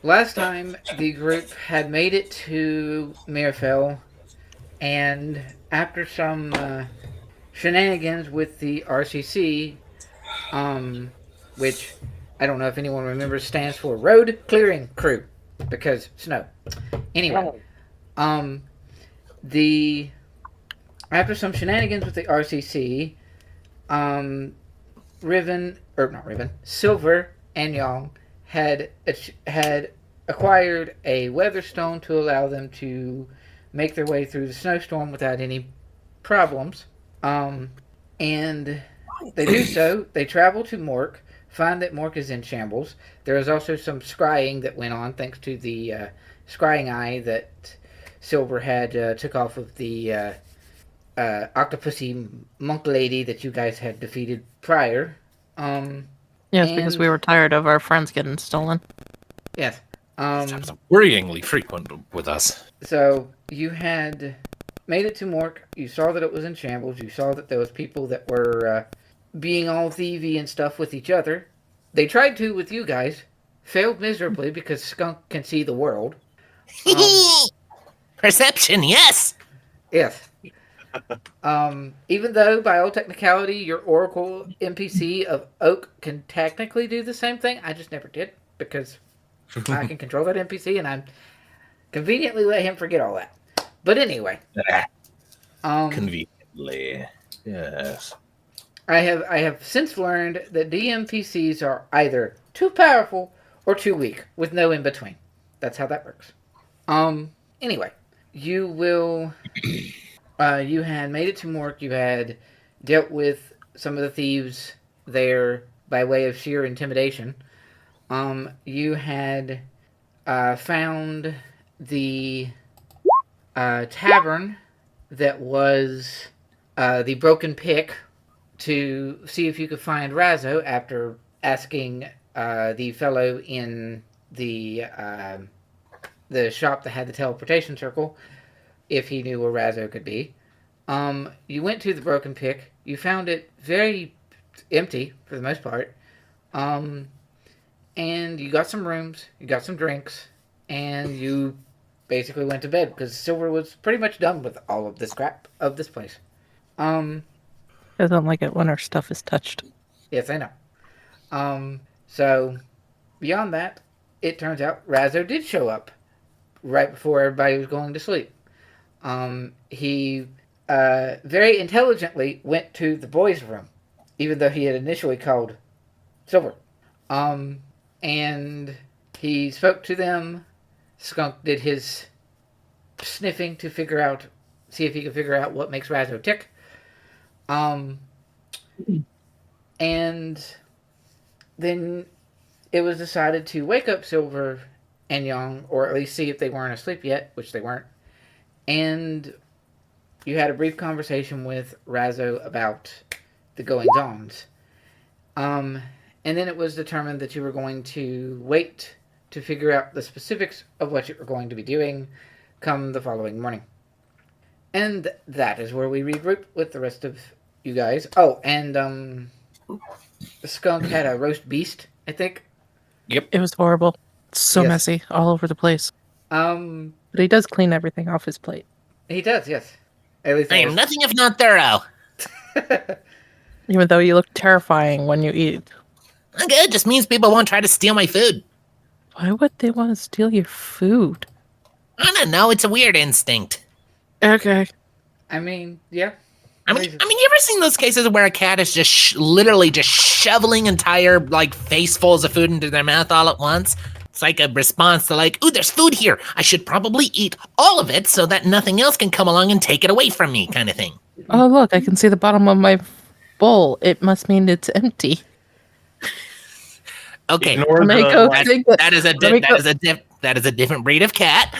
Last time the group had made it to Mirafell, and after some shenanigans with the RCC, which I don't know if anyone remembers stands for Road Clearing Crew, because snow. Anyway, um, the after some shenanigans with the RCC, um, Silver and Young had acquired a weatherstone to allow them to make their way through the snowstorm without any problems. And they do so. They travel to Mork, find that Mork is in shambles. There is also some scrying that went on thanks to the scrying eye that Silver had took off of the octopusy monk lady that you guys had defeated prior. Yes, because we were tired of our friends getting stolen. Yes. It's worryingly frequent with us. So you had made it to Mork. You saw that it was in shambles. You saw that there was people that were being all thievy and stuff with each other. They tried to with you guys. Failed miserably because Skunk can see the world. Perception, yes! Yes. Even though, by all technicality, your Oracle NPC of Oak can technically do the same thing, I just never did because I can control that NPC and I conveniently let him forget all that. But anyway, conveniently, yes. I have since learned that DMPCs are either too powerful or too weak, with no in between. That's how that works. Anyway, you will. You had made it to Mork. You had dealt with some of the thieves there by way of sheer intimidation. You had found the tavern that was the Broken Pick to see if you could find Razzo after asking the fellow in the shop that had the teleportation circle if he knew where Razzo could be. You went to the Broken Pick. You found it very empty for the most part. And you got some rooms, you got some drinks, and you basically went to bed because Silver was pretty much done with all of this crap of this place. I don't like it when our stuff is touched. Yes, I know. So beyond that, it turns out Razzo did show up right before everybody was going to sleep. He very intelligently went to the boys' room, even though he had initially called Silver. And he spoke to them. Skunk did his sniffing to see if he could figure out what makes Razzo tick. And then it was decided to wake up Silver and Young, or at least see if they weren't asleep yet, which they weren't. And you had a brief conversation with Razzo about the goings-ons. And then it was determined that you were going to wait to figure out the specifics of what you were going to be doing come the following morning. And that is where we regroup with the rest of you guys. Oh, and Skunk had a roast beast, I think. Yep. It was horrible. So messy, all over the place. But he does clean everything off his plate. He does, yes. At least I am nothing if not thorough. Even though you look terrifying when you eat. Okay, it just means people won't try to steal my food. Why would they want to steal your food? I don't know, it's a weird instinct. Okay. I mean, yeah. I mean, you ever seen those cases where a cat is just literally just shoveling entire, facefuls of food into their mouth all at once? It's like a response to ooh, there's food here. I should probably eat all of it so that nothing else can come along and take it away from me, kind of thing. Oh, look, I can see the bottom of my bowl. It must mean it's empty. Okay. That is a different breed of cat.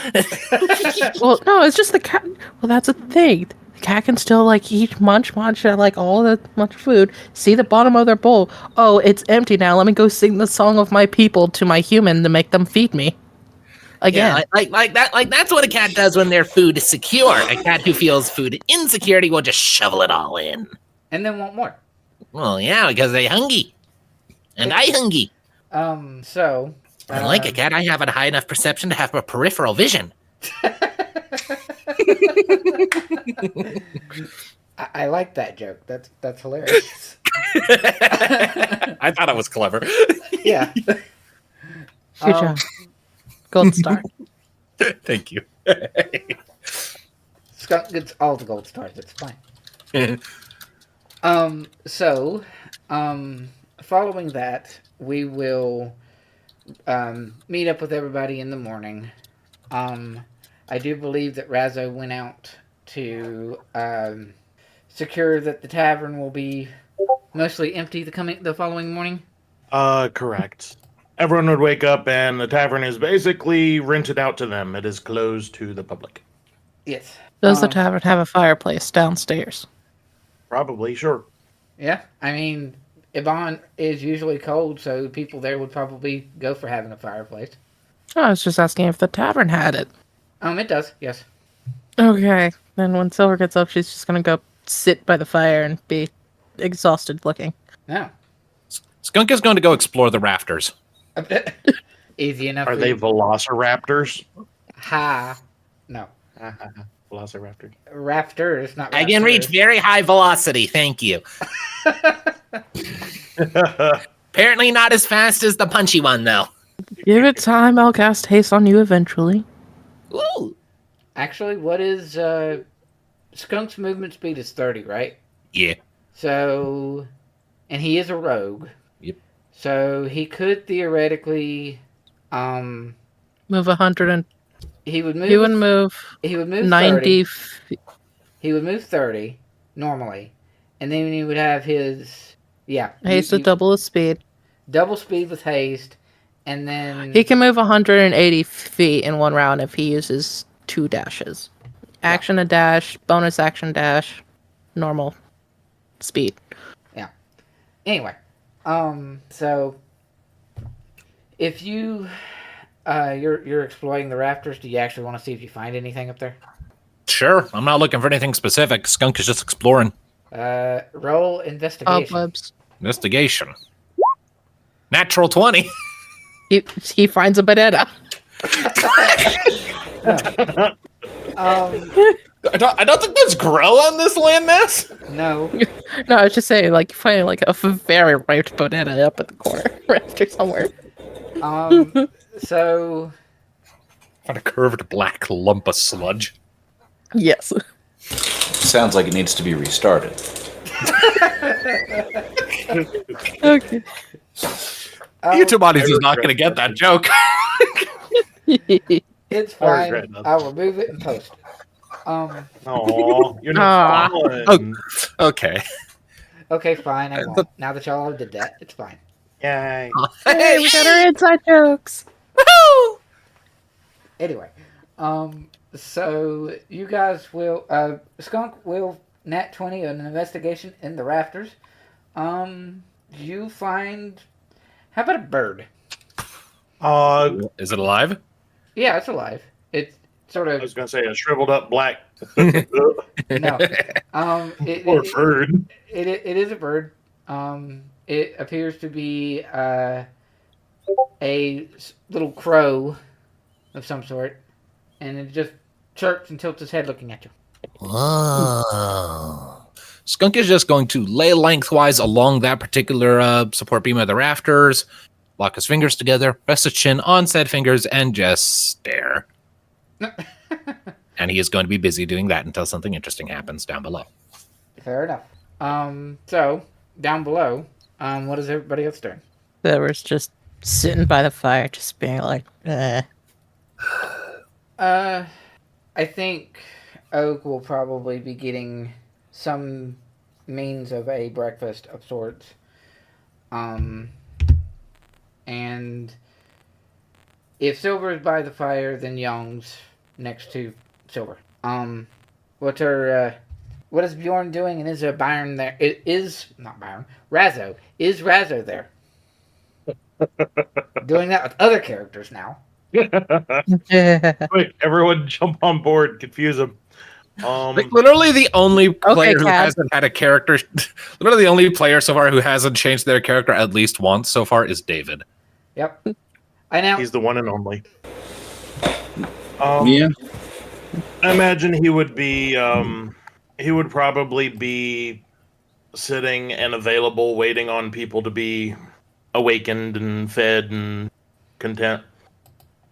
Well, no, it's just the cat. Well, that's a thing. The cat can still eat munch at all the much food. See the bottom of their bowl. Oh, it's empty now. Let me go sing the song of my people to my human to make them feed me. Again. Yeah, that's what a cat does when their food is secure. A cat who feels food insecurity will just shovel it all in. And then want more. Well, yeah, because they hungry. And I hungry. So Unlike a cat, I have a high enough perception to have a peripheral vision. I like that joke. That's hilarious. I thought it was clever. Yeah. Good job. Gold star. Thank you. Skunk gets all the gold stars. It's fine. Following that, we will meet up with everybody in the morning. I do believe that Razzo went out to secure that the tavern will be mostly empty the following morning. Correct. Everyone would wake up and the tavern is basically rented out to them. It is closed to the public. Yes. Does the tavern have a fireplace downstairs? Probably, sure. Yeah, I mean, Iban is usually cold, so people there would probably go for having a fireplace. I was just asking if the tavern had it. It does, yes. Okay. Then when Silver gets up, she's just gonna go sit by the fire and be exhausted looking. No. Skunk is going to go explore the rafters. Easy enough. Are they velociraptors? Ha. No. Velociraptor. Rafters, not raptors. I can reach very high velocity, thank you. Apparently not as fast as the punchy one, though. Give it time, I'll cast haste on you eventually. Ooh. Actually, what is Skunk's movement speed is 30, right? Yeah. So, and he is a rogue. Yep. So he could theoretically Move 100 and he would move. He would move 30. 90 He would move 30 normally, and then he would have his haste to double his speed. double speed with haste, and then He can move 180 feet in one round if he uses 2 dashes. Action to dash, bonus action dash, normal speed. Anyway, so if you're exploring the rafters, do you actually want to see if you find anything up there? Sure, I'm not looking for anything specific. Skunk is just exploring. Roll investigation. Cobwebs. Investigation. Natural 20. He finds a banana. I don't think those grow on this landmass. No. No, I was just saying, like, finding like a very ripe banana up at the corner rafter somewhere. So On a curved black lump of sludge. Yes. Sounds like it needs to be restarted. Okay. YouTube audience is not going to get that joke. It's fine. regret nothing. I'll remove it and post it. Oh, you're not falling. Okay. Okay, fine. I won't. Now that y'all did that, it's fine. Yay. Hey, we got our inside jokes. Anyway, so you guys will, Skunk will nat 20 on an investigation in the rafters. You find, how about a bird? Is it alive? Yeah, it's alive. It's sort I of, was gonna say a shriveled up black. no. Poor bird. It is a bird. It appears to be a little crow of some sort, and it just chirps and tilts his head looking at you. Oh. Skunk is just going to lay lengthwise along that particular support beam of the rafters, lock his fingers together, rest his chin on said fingers, and just stare. And he is going to be busy doing that until something interesting happens down below. Fair enough. So down below, what is everybody else doing? Whoever's just sitting by the fire, just being like, eh. I think Oak will probably be getting some means of a breakfast of sorts. And if Silver is by the fire, then Young's next to Silver. What is Bjorn doing, and is there Byron there? It is not Byron. Razzo. Is Razzo there? Doing that with other characters now. Quick, everyone jump on board, confuse them. Like literally the only player who Cat. hasn't had a character, literally the only player so far who hasn't changed their character at least once so far is David. Yep. I now. He's the one and only. Yeah. I imagine he would be. He would probably be sitting and available, waiting on people to be awakened and fed and content.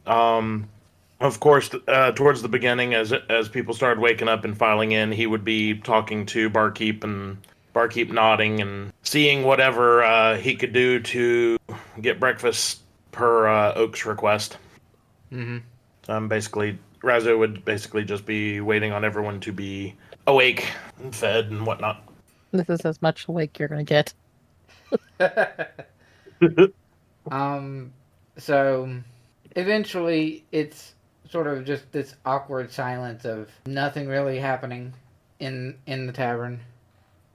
Of course, towards the beginning, as people started waking up and filing in, he would be talking to Barkeep and Barkeep nodding and seeing whatever he could do to get breakfast per Oak's request. Basically, Razzo would basically just be waiting on everyone to be awake and fed and whatnot. This is as much awake you're gonna get. So eventually it's sort of just this awkward silence of nothing really happening in the tavern.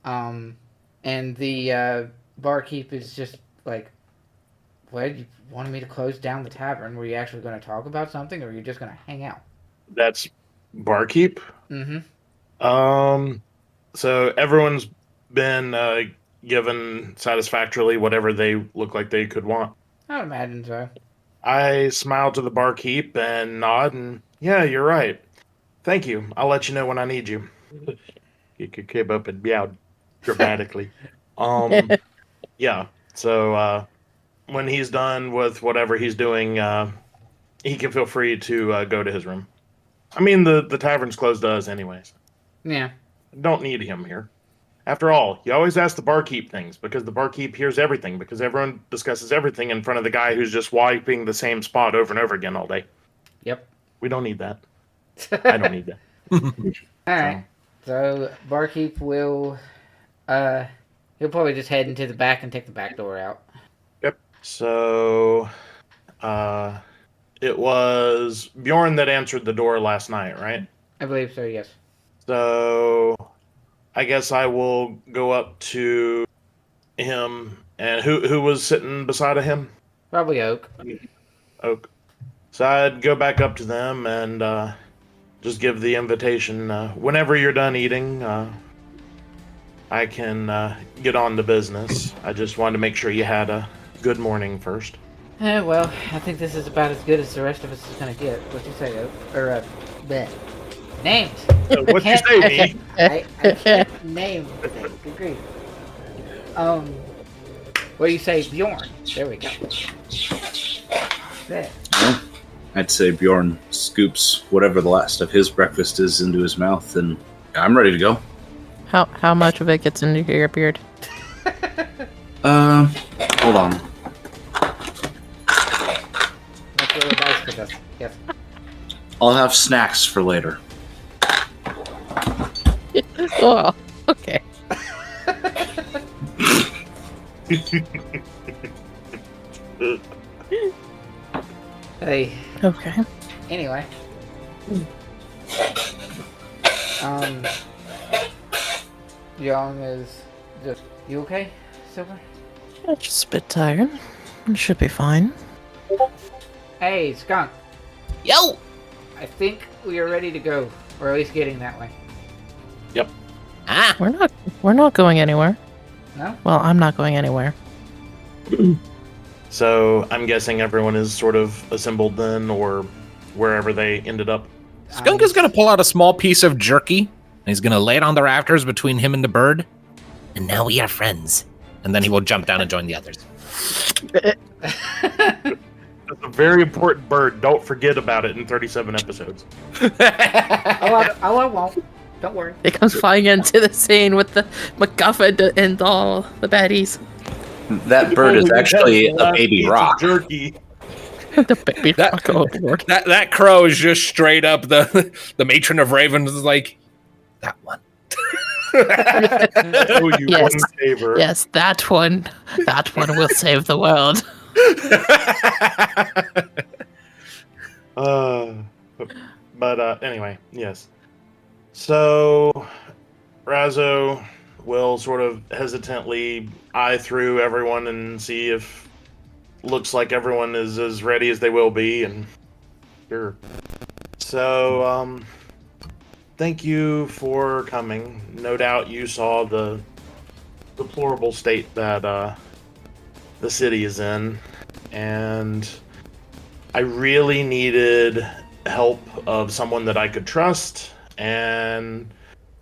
And the barkeep is just like, what, you wanted me to close down the tavern? Were you actually going to talk about something, or are you just going to hang out? That's Barkeep. Mm-hmm. So everyone's been given satisfactorily whatever they look like they could want. I would imagine so. I smile to the barkeep and nod, and yeah, you're right. Thank you. I'll let you know when I need you. He came up and meowed dramatically. Yeah. So when he's done with whatever he's doing, he can feel free to go to his room. I mean, the tavern's closed to us anyways. Yeah. Don't need him here. After all, you always ask the barkeep things because the barkeep hears everything because everyone discusses everything in front of the guy who's just wiping the same spot over and over again all day. Yep. We don't need that. I don't need that. Alright. So barkeep will he'll probably just head into the back and take the back door out. Yep. So it was Bjorn that answered the door last night, right? I believe so, yes. So I guess I will go up to him. And who was sitting beside of him? Probably Oak. Oak. So I'd go back up to them and just give the invitation. Whenever you're done eating, I can get on to business. I just wanted to make sure you had a good morning first. Well, I think this is about as good as the rest of us is gonna get. What you say, Oak? Or, bleh. Names! What you say, me? I can't name things. Good grief. What do you say, Bjorn? There we go. There. Well, I'd say Bjorn scoops whatever the last of his breakfast is into his mouth, and I'm ready to go. How much of it gets into your beard? Hold on. Let's roll a dice with us. Yes. I'll have snacks for later. Oh, okay. Hey. Okay. Anyway. Young is just... You okay, Silver? I'm just a bit tired. It should be fine. Hey, Skunk. Yo! I think we are ready to go. Or at least getting that way. Yep. Ah, We're not going anywhere. No? Well, I'm not going anywhere. So I'm guessing everyone is sort of assembled then, or wherever they ended up. Skunk is gonna pull out a small piece of jerky, and he's gonna lay it on the rafters between him and the bird. And now we are friends. And then he will jump down and join the others. That's a very important bird. Don't forget about it in 37 episodes. I won't. Don't worry. It comes flying into the scene with the MacGuffin and all the baddies. That bird is actually a baby rock. Jerky. The baby rock. Oh, Lord. That crow is just straight up the matron of ravens is like, that one. Oh, you Yes. one favor. Yes, that one. That one will save the world. But anyway, yes. So Razzo will sort of hesitantly eye through everyone and see if looks like everyone is as ready as they will be, and sure. So thank you for coming. No doubt you saw the deplorable state that the city is in, and I really needed help of someone that I could trust, and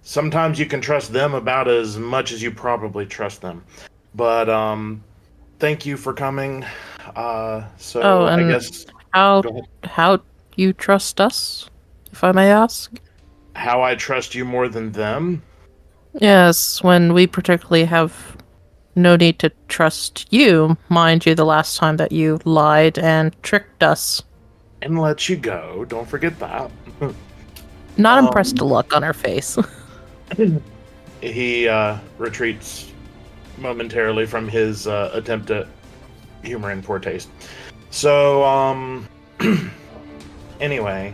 sometimes you can trust them about as much as you probably trust them. But thank you for coming. So Oh, I and guess how go ahead. how you trust us, if I may ask? How I trust you more than them? Yes, when we particularly have no need to trust you, mind you, the last time that you lied and tricked us. And let you go. Don't forget that. Not impressed Um, look on her face. he retreats momentarily from his attempt at humor in poor taste. So, anyway,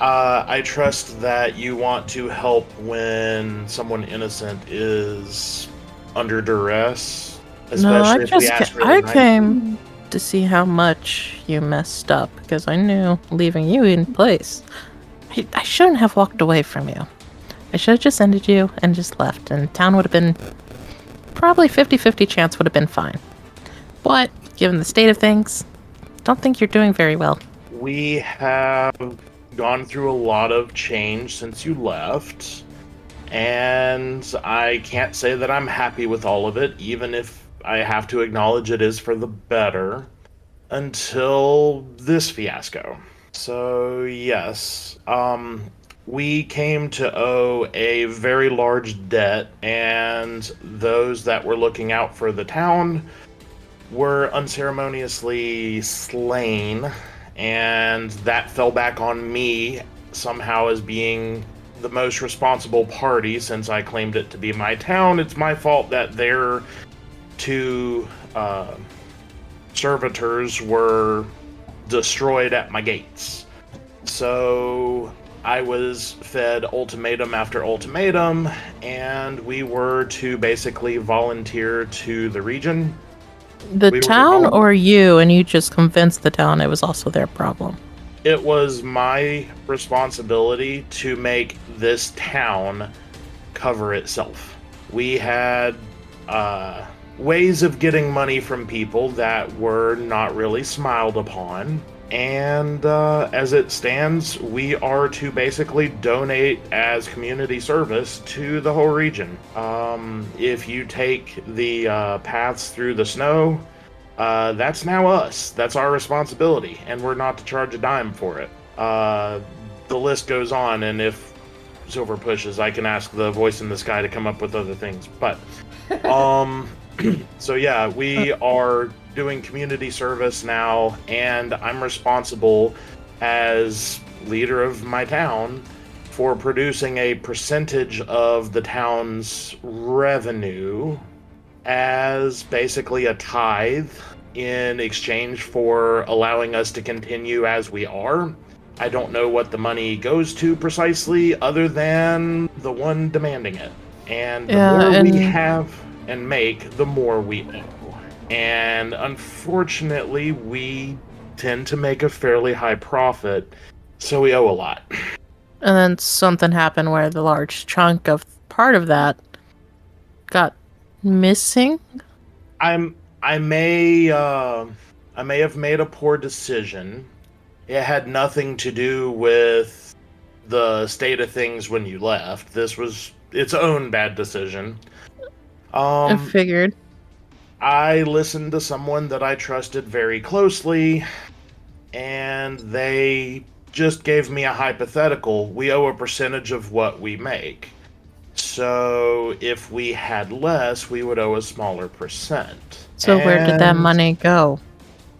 I trust that you want to help when someone innocent is under duress, No, especially if we ask really I nicely. came to see how much you messed up because I knew leaving you in place. I shouldn't have walked away from you. I should have just ended you and just left, and town would have been probably 50-50 chance would have been fine. But given the state of things, don't think you're doing very well. We have gone through a lot of change since you left, and I can't say that I'm happy with all of it, even if I have to acknowledge it is for the better, until this fiasco. So, yes, we came to owe a very large debt, and those that were looking out for the town were unceremoniously slain, and that fell back on me somehow as being the most responsible party since I claimed it to be my town. It's my fault that their two servitors were destroyed at my gates. So I was fed ultimatum after ultimatum, and we were to basically volunteer to the region. The We were town wrong. or you, and you just convinced the town it was also their problem? It was my responsibility to make this town cover itself. We had ways of getting money from people that were not really smiled upon. And as it stands, we are to basically donate as community service to the whole region. If you take the paths through the snow, that's now us. That's our responsibility, and we're not to charge a dime for it. The list goes on, and if Silver pushes, I can ask the voice in the sky to come up with other things. But, so yeah, we are doing community service now, and I'm responsible as leader of my town for producing a percentage of the town's revenue as basically a tithe in exchange for allowing us to continue as we are. I don't know what the money goes to precisely, other than the one demanding it. And the more we have and make, the more we owe. And unfortunately, we tend to make a fairly high profit, so we owe a lot. And then something happened where the large chunk of part of that got missing? I may have made a poor decision. It had nothing to do with the state of things when you left. This was its own bad decision. I figured. I listened to someone that I trusted very closely, and they just gave me a hypothetical. We owe a percentage of what we make. So if we had less, we would owe a smaller percent. So where did that money go?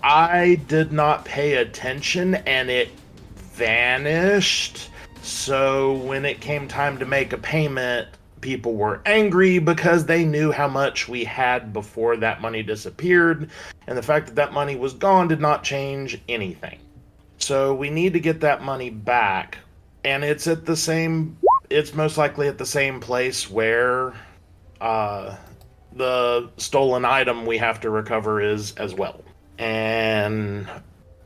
I did not pay attention, and it vanished. So when it came time to make a payment, people were angry because they knew how much we had before that money disappeared, and the fact that that money was gone did not change anything. So we need to get that money back, and it's most likely at the same place where the stolen item we have to recover is as well. And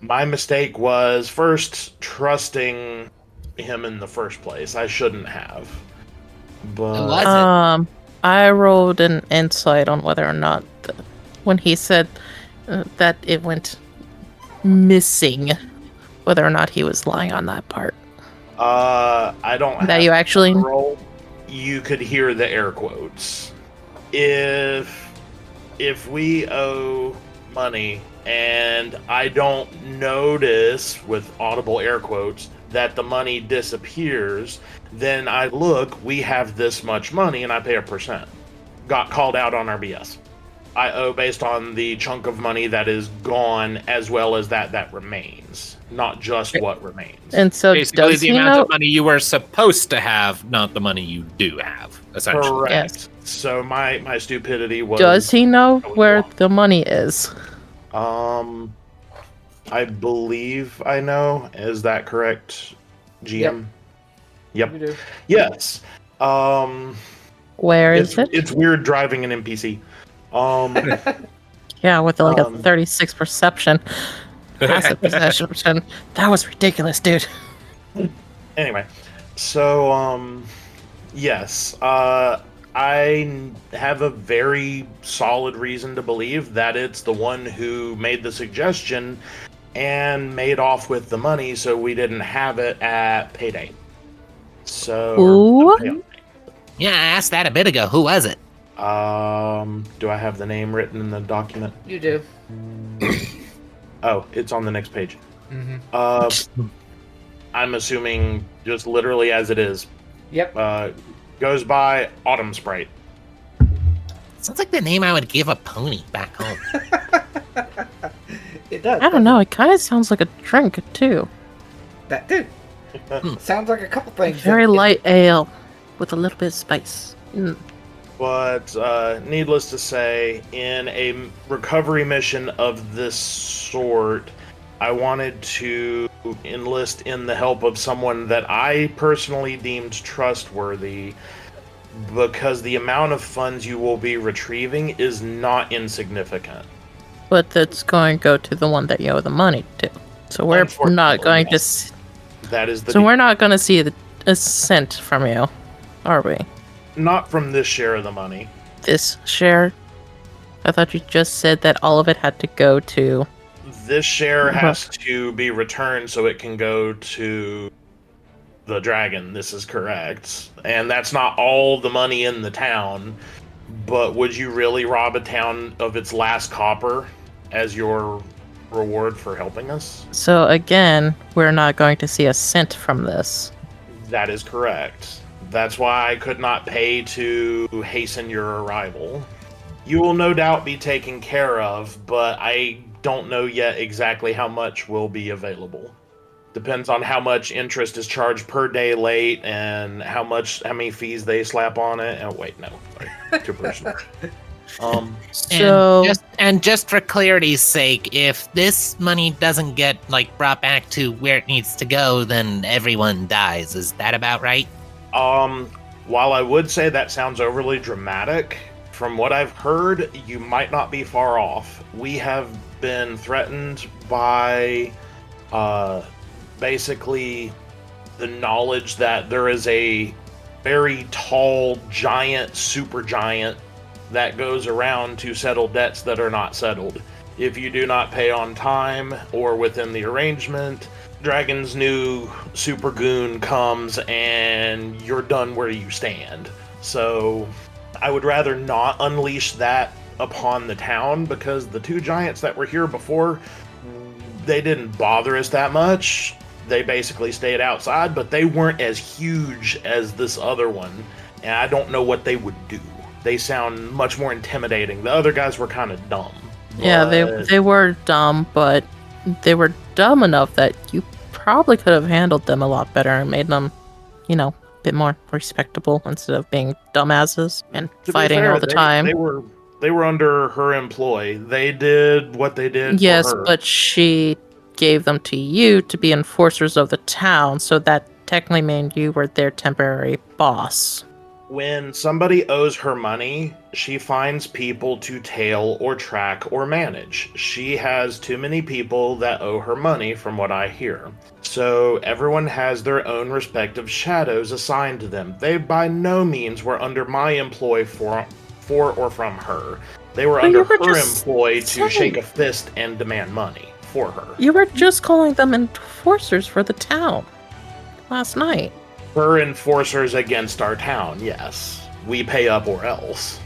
my mistake was first trusting him in the first place. I shouldn't have. But Was it? I rolled an insight on whether or not when he said that it went missing whether or not he was lying on that part. I don't have That you actually... roll. You could hear the air quotes. If we owe money and I don't notice with audible air quotes that the money disappears, then I look, we have this much money and I pay a percent. Got called out on our BS. I owe based on the chunk of money that is gone as well as that remains, not just what remains. And so Basically, does the he amount know? of money you were supposed to have, not the money you do have, essentially. Correct. Yes. So my stupidity was... Does he know I was where wrong. the money is? I believe I know. Is that correct, GM? Yep. You do. Yes. Where is it? It's weird driving an NPC. Yeah, with like a um, 36 perception. Passive perception. That was ridiculous, dude. Anyway, so yes, I have a very solid reason to believe that it's the one who made the suggestion and made off with the money, so we didn't have it at payday. So, Ooh. payout. Yeah, I asked that a bit ago. Who was it? Do I have the name written in the document? You do. Oh, it's on the next page. Mm-hmm. I'm assuming just literally as it is. Yep. Goes by Autumn Sprite. Sounds like the name I would give a pony back home. It does. I don't know. It kind of sounds like a drink, too. That too. Sounds like a couple things. Very that- light ale with a little bit of spice. But needless to say, in a recovery mission of this sort, I wanted to enlist in the help of someone that I personally deemed trustworthy, because the amount of funds you will be retrieving is not insignificant. But that's going to go to the one that you owe the money to. So we're not Unfortunately, going yes. to... That is the So we're not going to see a cent from you, are we? not from this share of the money. This share? I thought you just said that all of it had to go to... This share has to be returned so it can go to the dragon. This is correct. And that's not all the money in the town, but would you really rob a town of its last copper as your reward for helping us? So again, we're not going to see a cent from this. That is correct. That's why I could not pay to hasten your arrival. You will no doubt be taken care of, but I don't know yet exactly how much will be available. Depends on how much interest is charged per day late and how many fees they slap on it. Oh wait, no, too personal. So... And just for clarity's sake, if this money doesn't get brought back to where it needs to go, then everyone dies. Is that about right? While I would say that sounds overly dramatic, from what I've heard, you might not be far off. We have been threatened by basically the knowledge that there is a very tall, giant, super giant that goes around to settle debts that are not settled. If you do not pay on time or within the arrangement, Dragon's new super goon comes and you're done where you stand. So I would rather not unleash that upon the town, because the two giants that were here before, they didn't bother us that much. They basically stayed outside, but they weren't as huge as this other one, and I don't know what they would do. They sound much more intimidating. The other guys were kind of dumb. Yeah, they were dumb, but they were dumb enough that you probably could have handled them a lot better and made them, a bit more respectable instead of being dumbasses and To be fighting fair, all the time. They were under her employ. They did what they did Yes, for her. but she gave them to you to be enforcers of the town, so that technically meant you were their temporary boss. When somebody owes her money, she finds people to tail or track or manage. She has too many people that owe her money, from what I hear. So everyone has their own respective shadows assigned to them. They by no means were under my employ for or from her. They were But you under were her just employ to saying- shake a fist and demand money for her. You were just calling them enforcers for the town last night. Her enforcers against our town, yes. We pay up or else.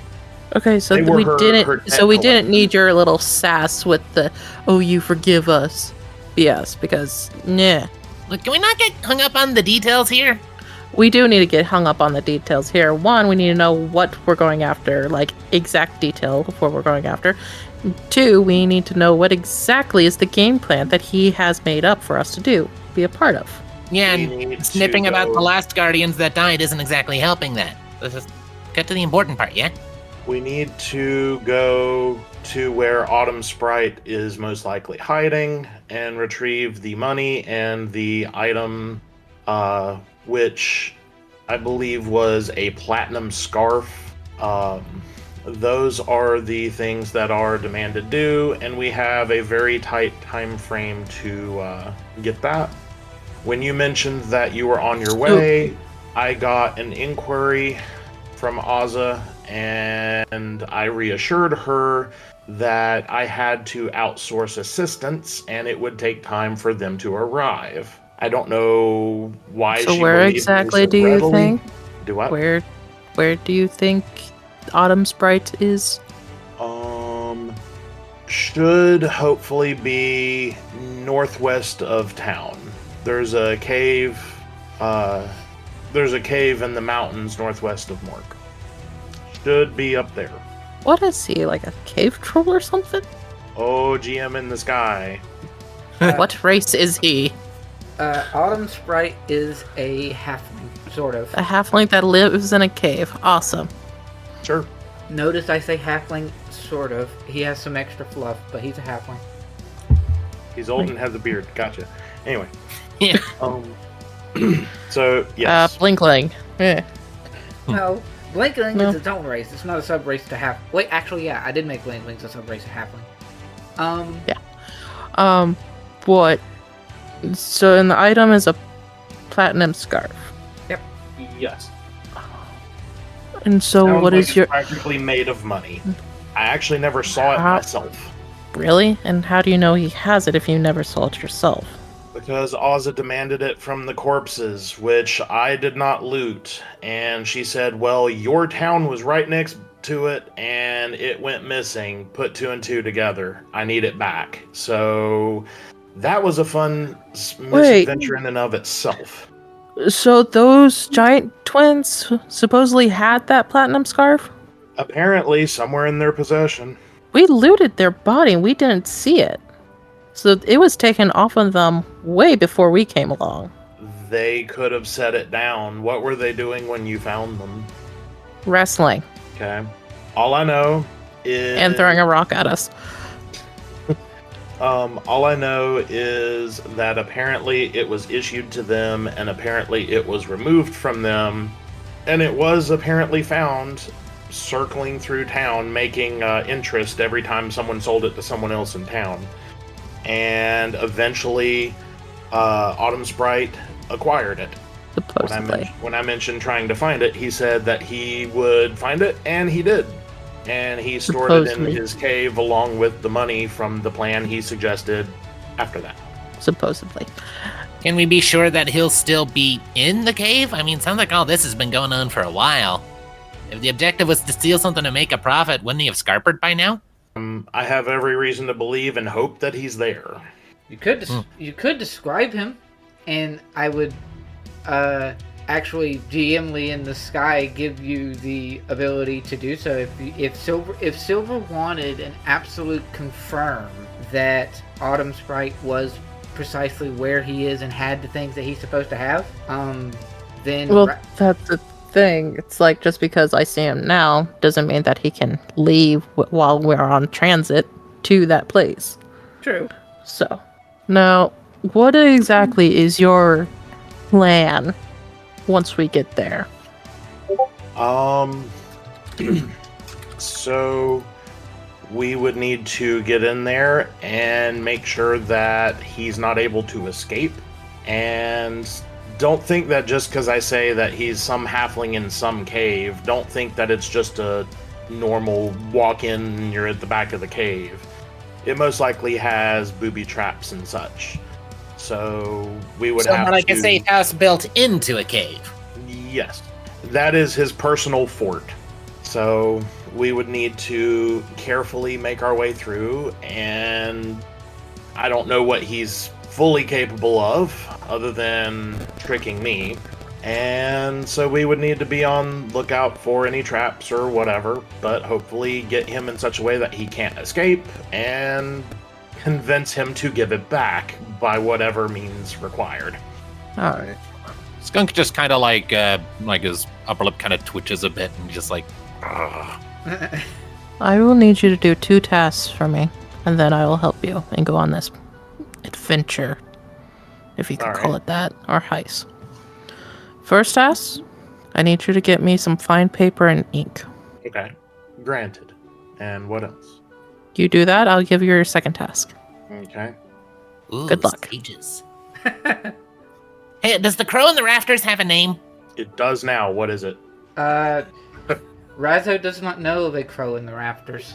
Okay, so They were we her didn't. So debt we didn't collectors. need your little sass with the "oh, you forgive us" BS because nah. Look, can we not get hung up on the details here? We do need to get hung up on the details here. One, we need to know what we're going after, like exact detail of what we're going after. Two, we need to know what exactly is the game plan that he has made up for us to do, be a part of. Yeah, We need and snipping to about go- the last Guardians that died isn't exactly helping that. Let's just get to the important part, yeah? We need to go to where Autumn Sprite is most likely hiding and retrieve the money and the item, which I believe was a platinum scarf. Those are the things that are demanded due, and we have a very tight time frame to get that. When you mentioned that you were on your way, I got an inquiry from Azza, and I reassured her that I had to outsource assistance, and it would take time for them to arrive. I don't know why So she where believed me exactly so do you readily. think? Do what? Where do you think Autumn Sprite is? Should hopefully be northwest of town. There's a cave. There's a cave in the mountains northwest of Mork. Should be up there. What is he, like a cave troll or something? Oh, GM in the sky. What race is he? Autumn Sprite is a halfling, sort of. A halfling that lives in a cave. Awesome. Sure. Notice I say halfling, sort of. He has some extra fluff, but he's a halfling. He's old and has a beard. Gotcha. Anyway. Yeah. So yes. Blinkling. Yeah. No, Blinkling No. is its own race. It's not a sub-race to half. Wait, actually, yeah, I did make Blinklings a sub-race to halfling. What? So, an item is a platinum scarf. Yes. And so, Sounds what like is it's your. practically made of money? I actually never saw it How- myself Really? And how do you know he has it if you never saw it yourself? because Ozza demanded it from the corpses, which I did not loot, and she said, "Well, your town was right next to it, and it went missing. Put two and two together. I need it back." So that was a fun misadventure in and of itself. So, those giant twins supposedly had that platinum scarf? Apparently, somewhere in their possession. We looted their body and we didn't see it. So, it was taken off of them way before we came along. They could have set it down. What were they doing when you found them? Wrestling. Okay. All I know is And throwing a rock at us. all I know is that apparently it was issued to them, and apparently it was removed from them, and it was apparently found circling through town, making interest every time someone sold it to someone else in town. And eventually, Autumn Sprite acquired it. Supposedly. When I mentioned trying to find it, he said that he would find it, and he did. And he stored it in Supposedly. his cave along with the money from the plan he suggested after that. Supposedly. Can we be sure that he'll still be in the cave? I mean, sounds like all this has been going on for a while. If the objective was to steal something to make a profit, wouldn't he have scarpered by now? I have every reason to believe and hope that he's there. You could describe him, and I would actually GM Lee in the Sky give you the ability to do so. If Silver wanted an absolute confirm that Autumn Sprite was precisely where he is and had the things that he's supposed to have, then Well, that's the thing. It's like just because I see him now doesn't mean that he can leave while we're on transit to that place. true. So, now, what exactly is your plan once we get there? So we would need to get in there and make sure that he's not able to escape. And don't think that just because I say that he's some halfling in some cave, don't think that it's just a normal walk in and you're at the back of the cave. it most likely has booby traps and such. So we would So have more like to... a safe house built into a cave. Yes. That is his personal fort. So we would need to carefully make our way through, and I don't know what he's fully capable of, other than tricking me. And so we would need to be on lookout for any traps or whatever, but hopefully get him in such a way that he can't escape, and convince him to give it back by whatever means required. Alright. Skunk just kind of like his upper lip kind of twitches a bit and just like, ugh. I will need you to do 2 tasks for me, and then I will help you and go on this adventure, if you can call it that, or heist. First task, I need you to get me some fine paper and ink. Okay. Granted. And what else? You do that, I'll give you your second task. Okay. Ooh, Good luck. Stages. Hey, does the crow in the rafters have a name? It does now. What is it? Razzo does not know the crow in the rafters.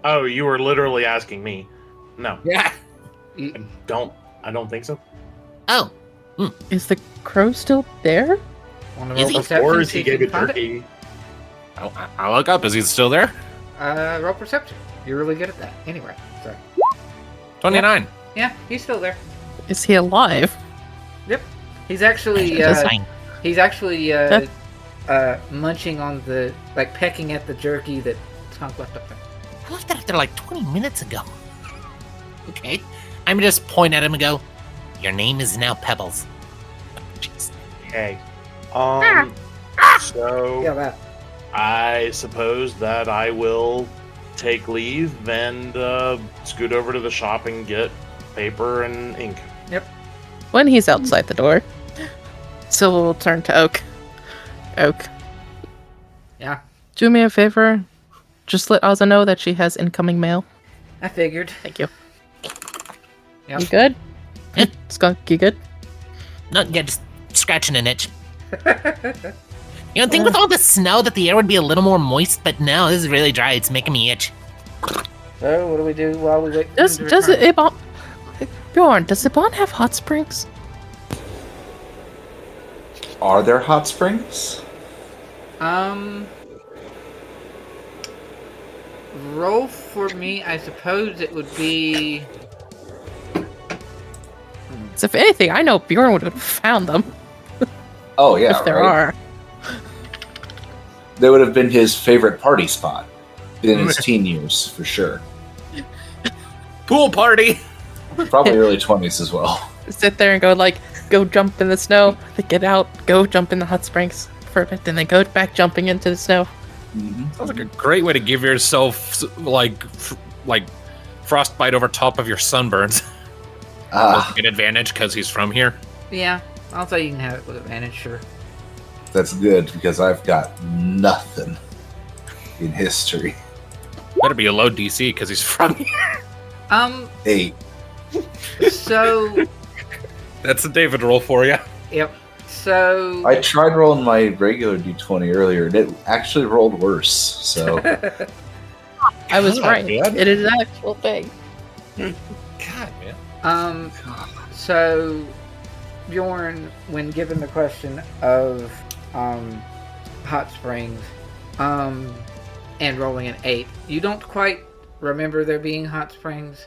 Oh, you were literally asking me. No. Yeah. You- I don't think so. Oh, Is the crow still there? Want to Is roll he? perception? Or is see he if you gave can it find it? turkey? I'll look up. Is he still there? Roll perception. You're really good at that. Anyway, sorry. 29. Yeah, he's still there. Is he alive? Yep. He's actually Fine. munching on the pecking at the jerky that Skunk left up there. I left that up there like 20 minutes ago. Okay. I'm just point at him and go, your name is now Pebbles. Jeez. Okay. So Yeah, that. I suppose that I will take leave and scoot over to the shop and get paper and ink. When he's outside the door, Silva will turn to Oak. Oak, Yeah, do me a favor. Just let Ozza know that she has incoming mail. I figured. Thank you. Yep. You good? Yeah. Skunk, you good? No, yeah, just scratching an itch. You don't think with all the snow that the air would be a little more moist, but no, this is really dry. It's making me itch. So, what do we do while we wait? for Does him to return? Ibon... Bjorn, does Ibon have hot springs? Are there hot springs? Roll for me. I suppose it would be. So if anything, I know Bjorn would have found them Oh yeah, if there right. are. They would have been his favorite party spot in his teen years, for sure. Pool party! Probably early 20s as well. Sit there and go jump in the snow, then get out, go jump in the hot springs for a bit, then they go back jumping into the snow. Mm-hmm. Sounds like a great way to give yourself, like frostbite over top of your sunburns. An advantage because he's from here. Yeah, I'll say you can have it with advantage. Sure. That's good, because I've got nothing in history. Better be a low DC because he's from here. 8. So. That's a David roll for you. Yep. So. I tried rolling my regular d20 earlier, and it actually rolled worse, so... I was God, right. man. It is an actual thing. God, man. So Bjorn, when given the question of hot springs, and rolling an 8, you don't quite remember there being hot springs.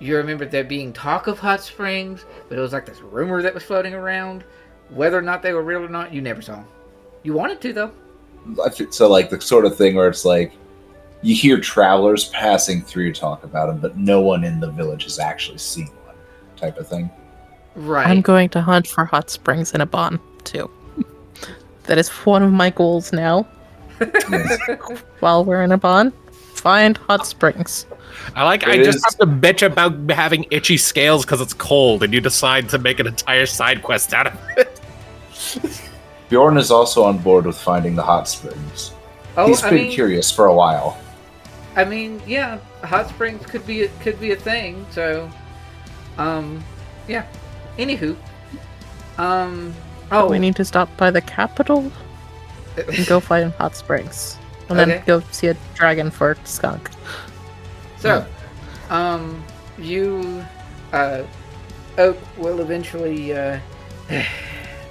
You remember there being talk of hot springs, but it was like this rumor that was floating around. Whether or not they were real or not, you never saw them. You wanted to, though. So, like, the sort of thing where it's like, you hear travelers passing through talk about them, but no one in the village has actually seen one, type of thing. Right. I'm going to hunt for hot springs in Ibon, too. That is one of my goals now. Yes. While we're in Ibon, find hot springs. I It just is- have to bitch about having itchy scales because it's cold, and you decide to make an entire side quest out of it. Bjorn is also on board with finding the hot springs. Oh, He's been curious for a while. I mean, yeah, hot springs could be a thing. So, yeah. Anywho, We need to stop by the capital and go find hot springs. And Okay. then go see a dragon for Skunk. So, You, Oak will eventually,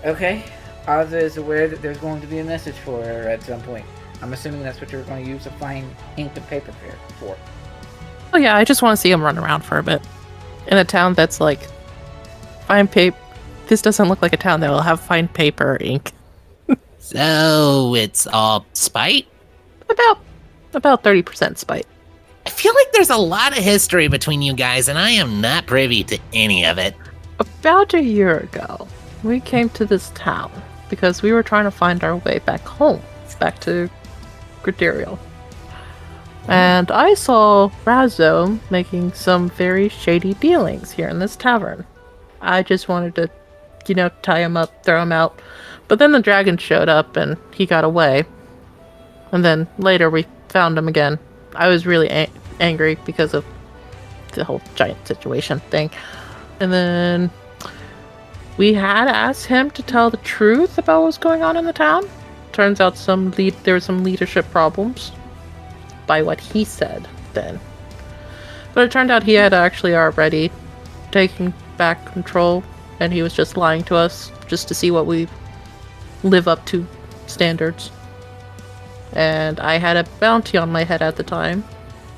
okay. Ozza is aware that there's going to be a message for her at some point. I'm assuming that's what you're going to use to find ink and paper for. Oh yeah, I just want to see him run around for a bit. In a town that's like, fine paper. This doesn't look like a town that will have fine paper ink. So it's all spite? About 30% spite. I feel like there's a lot of history between you guys, and I am not privy to any of it. About a year ago, we came to this town because we were trying to find our way back home, back to Gradiriel. And I saw Razzo making some very shady dealings here in this tavern. I just wanted to, tie him up, throw him out. But then the dragon showed up and he got away. And then later we found him again. I was really angry because of the whole giant situation thing. And then we had asked him to tell the truth about what was going on in the town. Turns out there were some leadership problems by what he said then. But it turned out he had actually already taken back control, and he was just lying to us just to see what we live up to standards. And I had a bounty on my head at the time,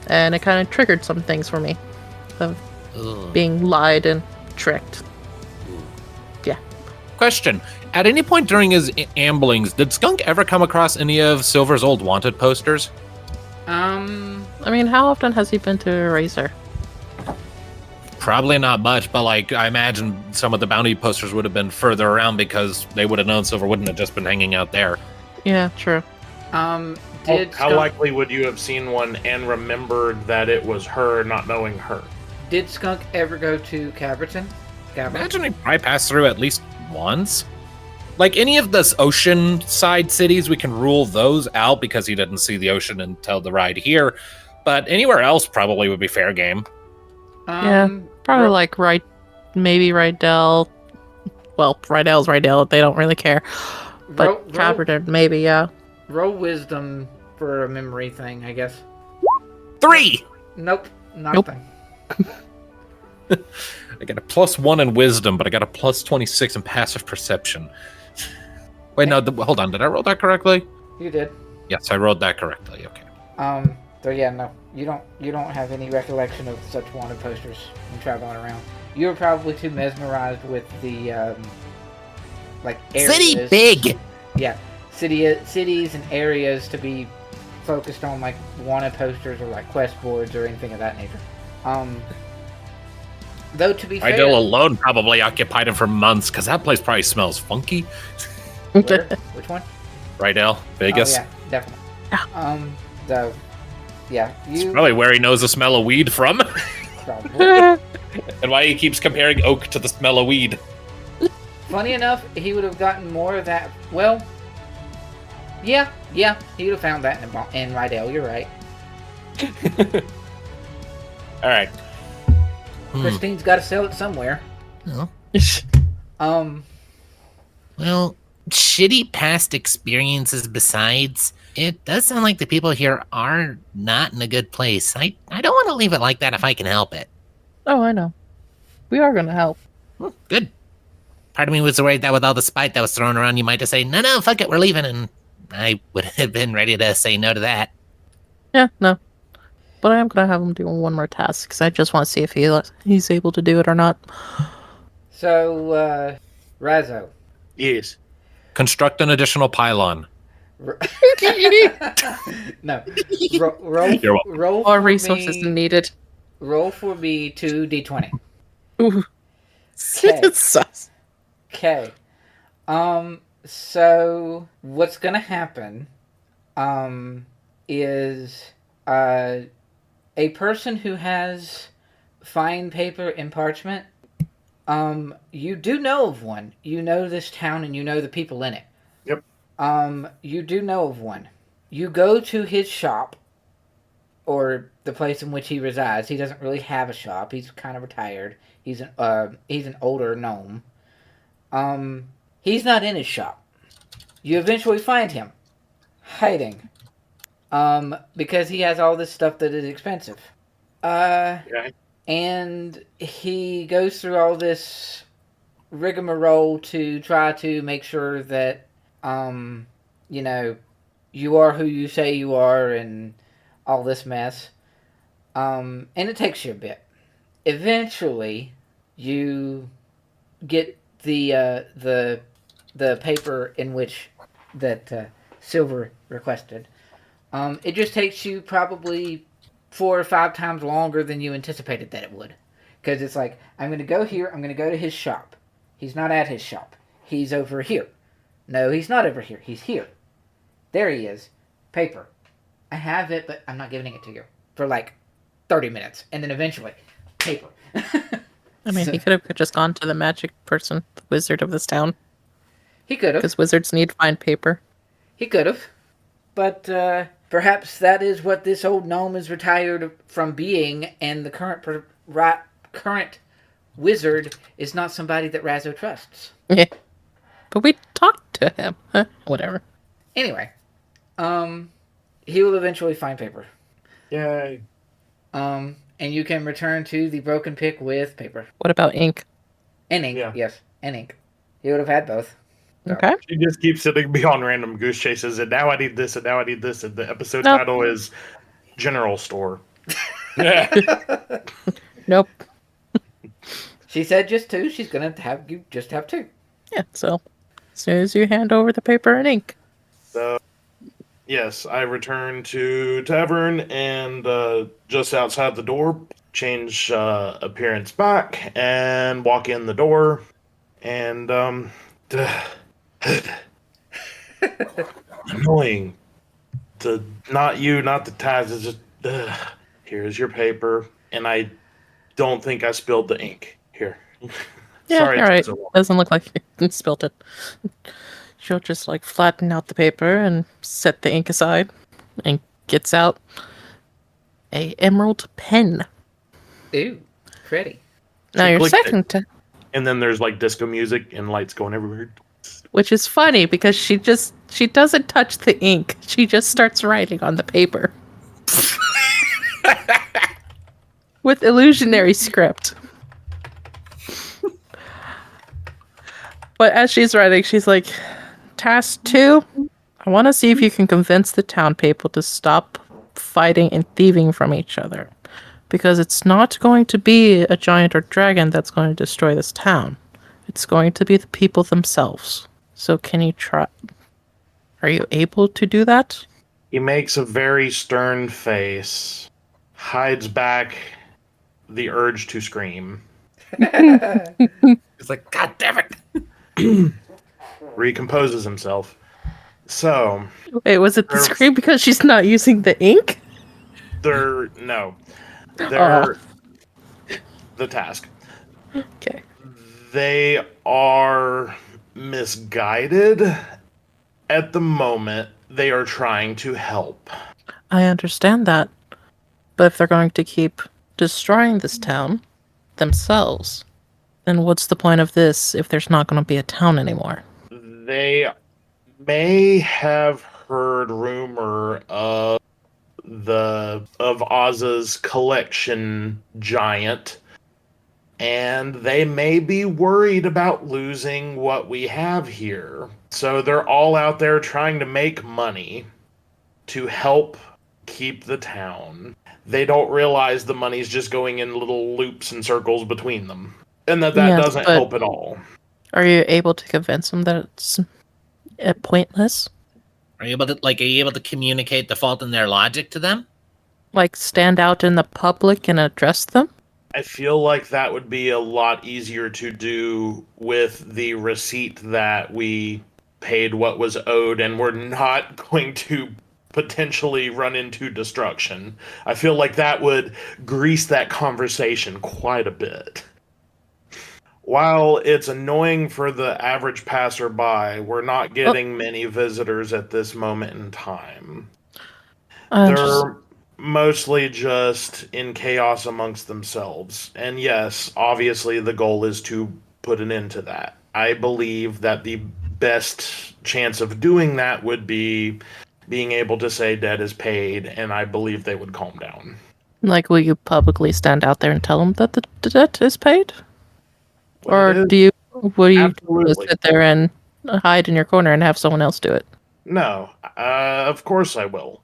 and it kind of triggered some things for me of being lied and tricked. Yeah. Question. At any point during his amblings, did Skunk ever come across any of Silver's old wanted posters? I mean, how often has he been to Eraser? Probably not much, but I imagine some of the bounty posters would have been further around because they would have known Silver wouldn't have just been hanging out there. Yeah, true. How Skunk, likely would you have seen one and remembered that it was her, not knowing her? Did Skunk ever go to Caverton? Imagine he probably passed through at least once. Like any of the ocean side cities, we can rule those out because he didn't see the ocean until the ride here. But anywhere else probably would be fair game. Yeah, probably maybe Rydell. Well, Rydell's Rydell. They don't really care. But Caverton, maybe, yeah. Roll wisdom for a memory thing, I guess. 3! Nope, nothing. I got a +1 in wisdom, but I got a +26 in passive perception. Wait, no, hold on. Did I roll that correctly? You did. Yes, I rolled that correctly. Okay. So yeah, no, you don't have any recollection of such wanted posters when traveling around. You were probably too mesmerized with the areas. City big. Yeah, cities and areas to be focused on wanted posters or quest boards or anything of that nature. Though to be fair, Idle alone probably occupied him for months because that place probably smells funky. where? Which one? Rydell, Vegas. Oh, yeah, definitely. So, yeah, It's probably where he knows the smell of weed from. probably. And why he keeps comparing oak to the smell of weed. Funny enough, he would have gotten more of that. Well, yeah, he would have found that in Rydell. You're right. All right. Christine's got to sell it somewhere. Well, Well, shitty past experiences besides, it does sound like the people here are not in a good place. I don't want to leave it like that if I can help it. Oh, I know. We are going to help. Good. Part of me was worried that with all the spite that was thrown around, you might just say, no, fuck it, we're leaving. And I would have been ready to say no to that. Yeah, no. But I am going to have him do one more task, because I just want to see if he's able to do it or not. So, Razzo. Yes. Construct an additional pylon. No. Roll More for resources me, needed. Roll for me 2d20. Ooh. Okay. Sus. Okay. So what's gonna happen, is, a person who has fine paper and parchment, you do know of one. You know this town and you know the people in it. Yep. You do know of one. You go to his shop, or the place in which he resides. He doesn't really have a shop. He's kind of retired. He's an older gnome. He's not in his shop. You eventually find him hiding, because he has all this stuff that is expensive. Okay. And he goes through all this rigmarole to try to make sure that, um, you know, you are who you say you are and all this mess. And it takes you a bit. Eventually, you get the paper in which that Silver requested. It just takes you probably 4 or 5 times longer than you anticipated that it would, because it's like, I'm going to go here. I'm going to go to his shop. He's not at his shop. He's over here. No, he's not over here. He's here. There he is. Paper. I have it, but I'm not giving it to you for like 30 minutes, and then eventually, paper. I mean, he could have just gone to the magic person, the wizard of this town, He could have. because wizards need fine paper. He could have. But perhaps that is what this old gnome is retired from being, and the current wizard is not somebody that Razzo trusts. Yeah. But we talked to him. Whatever. Anyway, he will eventually find paper. Yay. And you can return to the broken pick with paper. What about ink? And ink, Yeah. yes, and ink. He would have had both. So. Okay. She just keeps sitting me on random goose chases, and now I need this, and now I need this, and the episode Nope. title is General Store. Nope. She said just two. She's gonna have you just have two. Yeah, so as soon as you hand over the paper and ink. So, yes, I return to tavern, and just outside the door, change appearance back, and walk in the door, and annoying. Not the ties. It's just here's your paper, and I don't think I spilled the ink here. Yeah, Sorry, it all took right. so long. Doesn't look like you spilt it. She'll just like flatten out the paper and set the ink aside, and gets out a emerald pen. Ooh, pretty. Now She your clicked it. second, And then there's like disco music and lights going everywhere. which is funny because she doesn't touch the ink. She just starts writing on the paper with illusionary script. But as she's writing, she's like, Task 2, I want to see if you can convince the town people to stop fighting and thieving from each other. Because it's not going to be a giant or dragon that's going to destroy this town. It's going to be the people themselves. So can you try? Are you able to do that? He makes a very stern face, hides back the urge to scream, It's like, God damn it. recomposes himself. So, Wait, was it the There- scream because she's not using the ink? they're the task. Okay. They are misguided at the moment. They are trying to help. I understand that. But if they're going to keep destroying this town themselves, then what's the point of this if there's not going to be a town anymore? They may have heard rumor of Oz's collection giant, and they may be worried about losing what we have here. So they're all out there trying to make money to help keep the town. They don't realize the money's just going in little loops and circles between them, and that Yes, doesn't but- help at all. Are you able to convince them that it's pointless? Are you able to communicate the fault in their logic to them? Like stand out in the public and address them? I feel like that would be a lot easier to do with the receipt that we paid what was owed, and we're not going to potentially run into destruction. I feel like that would grease that conversation quite a bit. While it's annoying for the average passerby, we're not getting many visitors at this moment in time. They're mostly just in chaos amongst themselves. And yes, obviously the goal is to put an end to that. I believe that the best chance of doing that would be being able to say debt is paid, and I believe they would calm down. Like, will you publicly stand out there and tell them that the debt is paid? What Or it is? do you just Absolutely. sit there and hide in your corner and have someone else do it? No, of course I will.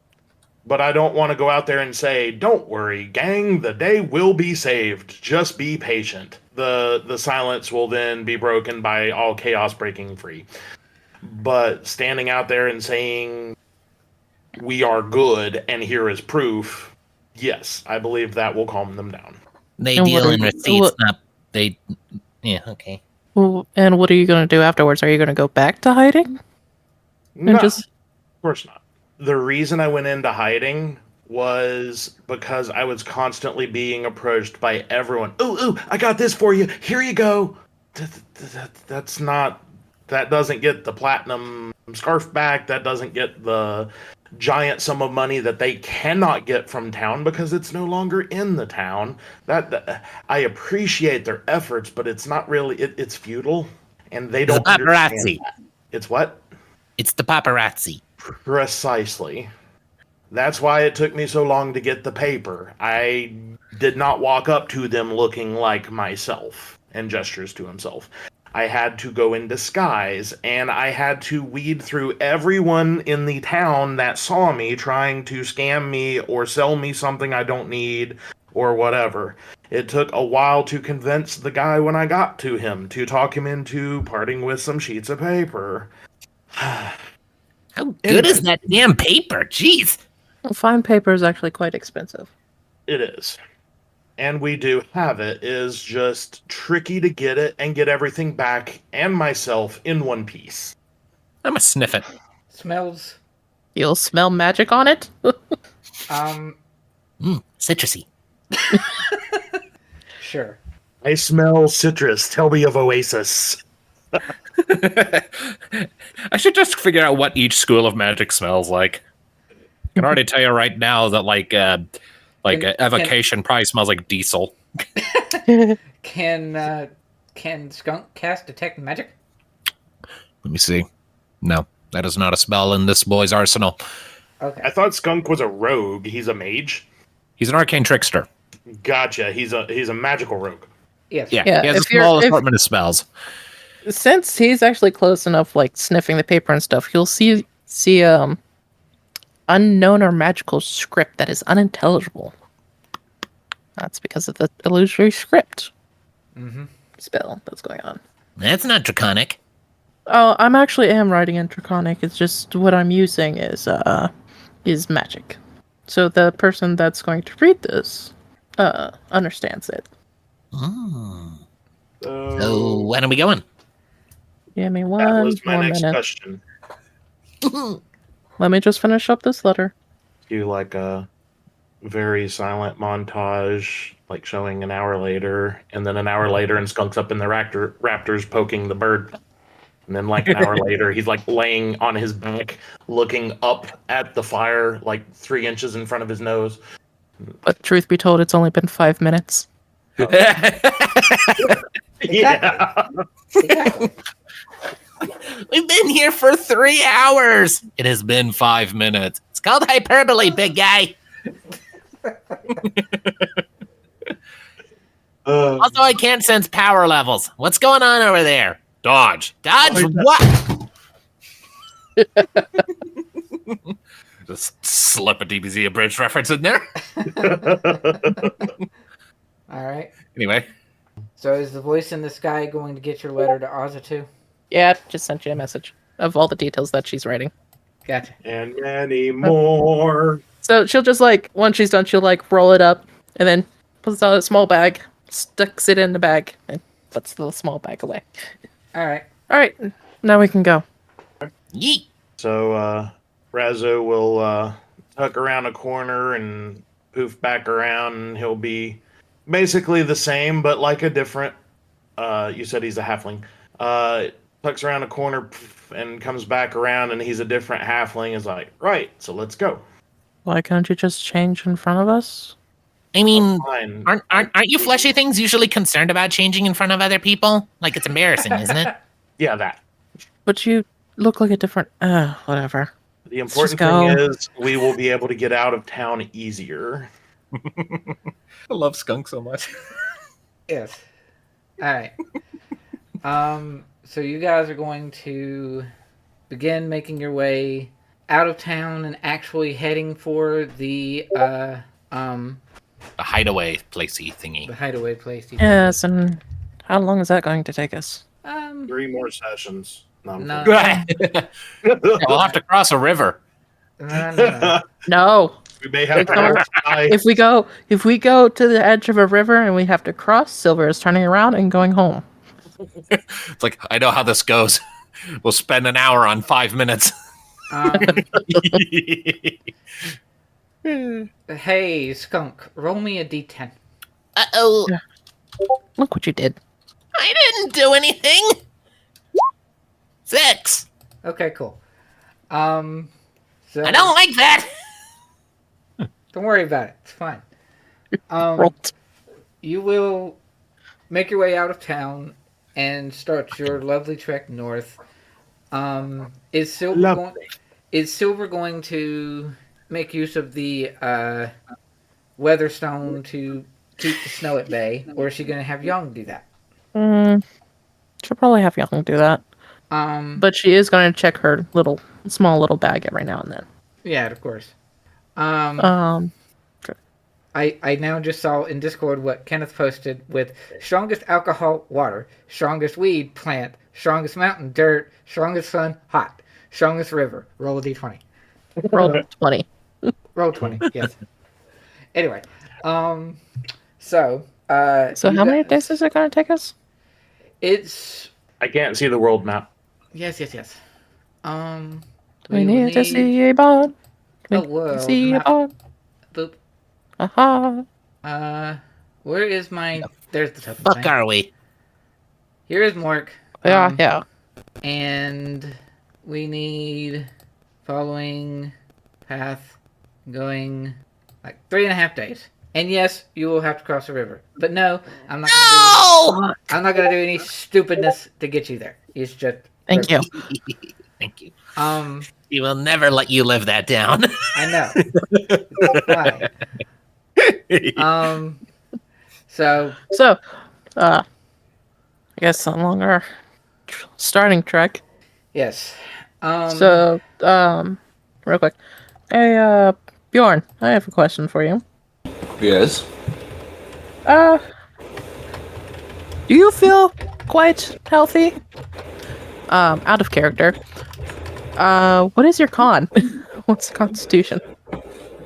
But I don't want to go out there and say, "Don't worry, gang, the day will be saved. Just be patient." The silence will then be broken by all chaos breaking free. But standing out there and saying, "We are good and here is proof," yes, I believe that will calm them down. They And what deal are in you- receipts, what- not they. Yeah, okay. Well, and what are you going to do afterwards? Are you going to go back to hiding? No, And just of course not. The reason I went into hiding was because I was constantly being approached by everyone. Ooh, I got this for you. Here you go. That's not. That doesn't get the platinum scarf back. That doesn't get the giant sum of money that they cannot get from town because it's no longer in the town. That I appreciate their efforts, but it's not really. It's futile, and they It's don't the understand paparazzi. that. It's what? It's the paparazzi. Precisely. That's why it took me so long to get the paper. I did not walk up to them looking like myself and gestures to himself. I had to go in disguise, and I had to weed through everyone in the town that saw me trying to scam me or sell me something I don't need or whatever. It took a while to convince the guy when I got to him to talk him into parting with some sheets of paper. How good is Anyway. that damn paper? Jeez. fine paper is actually quite expensive. It is. And we do have it. It is just tricky to get it and get everything back and myself in one piece. I'm gonna sniff it. Smells You'll smell magic on it? Citrusy. sure. I smell citrus. Tell me of Oasis. I should just figure out what each school of magic smells like. I can already tell you right now that evocation probably smells like diesel. Can Skunk cast detect magic? Let me see. No, that is not a spell in this boy's arsenal. Okay. I thought Skunk was a rogue. He's a mage. He's an arcane trickster. Gotcha. He's a magical rogue. Yes. Yeah, Yeah, he has a if you're- small if- assortment of spells. Since he's actually close enough, like sniffing the paper and stuff, you'll see unknown or magical script that is unintelligible. That's because of the illusory script spell that's going on. That's not draconic. Oh, I'm actually writing in Draconic. It's just what I'm using is magic. So the person that's going to read this understands it. Oh. So So when are we going? Give me that one was my more next minute. question. Let me just finish up this letter. Do like a very silent montage, like showing an hour later, and then an hour later, and Skunk's up in the raptors poking the bird. And then, like, an hour later, he's, like, laying on his back, looking up at the fire, like, 3 inches in front of his nose. But truth be told, it's only been 5 minutes. Yeah. Exactly. We've been here for 3 hours. It has been 5 minutes. It's called hyperbole, big guy. Also, I can't sense power levels. What's going on over there? Dodge. Dodge what? Just slip a DBZ abridged reference in there. All right. Anyway, So is the voice in the sky going to get your letter to Ozza too? Yeah, just sent you a message of all the details that she's writing. Gotcha. And many more. So she'll just once she's done, she'll roll it up and then puts out a small bag, sticks it in the bag, and puts the small bag away. All right. All right, now we can go. Yeet. So, Razzo will tuck around a corner and poof back around, and he'll be basically the same, but like a different. You said he's a halfling. Tucks around a corner poof, and comes back around, and he's a different halfling. Is like, right, so let's go. Why can't you just change in front of us? I mean, Fine. aren't you fleshy things usually concerned about changing in front of other people? Like, it's embarrassing, isn't it? Yeah, that. But you look like a different. Whatever. The important just thing go. is we will be able to get out of town easier. I love Skunk so much. Yes. All right. So you guys are going to begin making your way out of town and actually heading for the The hideaway placey thingy. hideaway place. Yes, and how long is that going to take us? 3 more sessions. No, I'm No. kidding. We'll have to cross a river. No. No. We may have to Ignore- die. If we go to the edge of a river and we have to cross, Silver is turning around and going home. It's like, I know how this goes. We'll spend an hour on 5 minutes. Hey, Skunk, roll me a d10. Uh-oh. Look what you did. I didn't do anything. 6. Okay, cool. So I don't like that. don't worry about it. It's fine. Rolled. You will make your way out of town and start your lovely trek north. Is Silver going to make use of the Weatherstone to keep the snow at bay, or is she going to have Young do that? She'll probably have Young do that. But she is going to check her small little bag every now and then. Yeah, of course. I now just saw in Discord what Kenneth posted with strongest alcohol, water, strongest weed, plant, strongest mountain, dirt, strongest sun, hot, strongest river, roll a d20. Roll 20. Roll 20, yes. Anyway, so So how many days is it going to take us? It's I can't see the world map. yes. We need to see a bond. a world See a map. bond. Boop. Aha. Where is my? There's the token Fuck thing. are we? Here is Mork. Yeah, yeah. And we need following path going like 3.5 days. And yes, you will have to cross the river. But no, I'm not. No! I'm not gonna do any stupidness to get you there. It's just. Thank you. Thank you. Um, We will never let you live that down. I know. It's fine. So I guess along our starting trek. yes. Real quick. Hey, Bjorn, I have a question for you. Yes. Do you feel quite healthy? Out of character. What is your con? What's the constitution?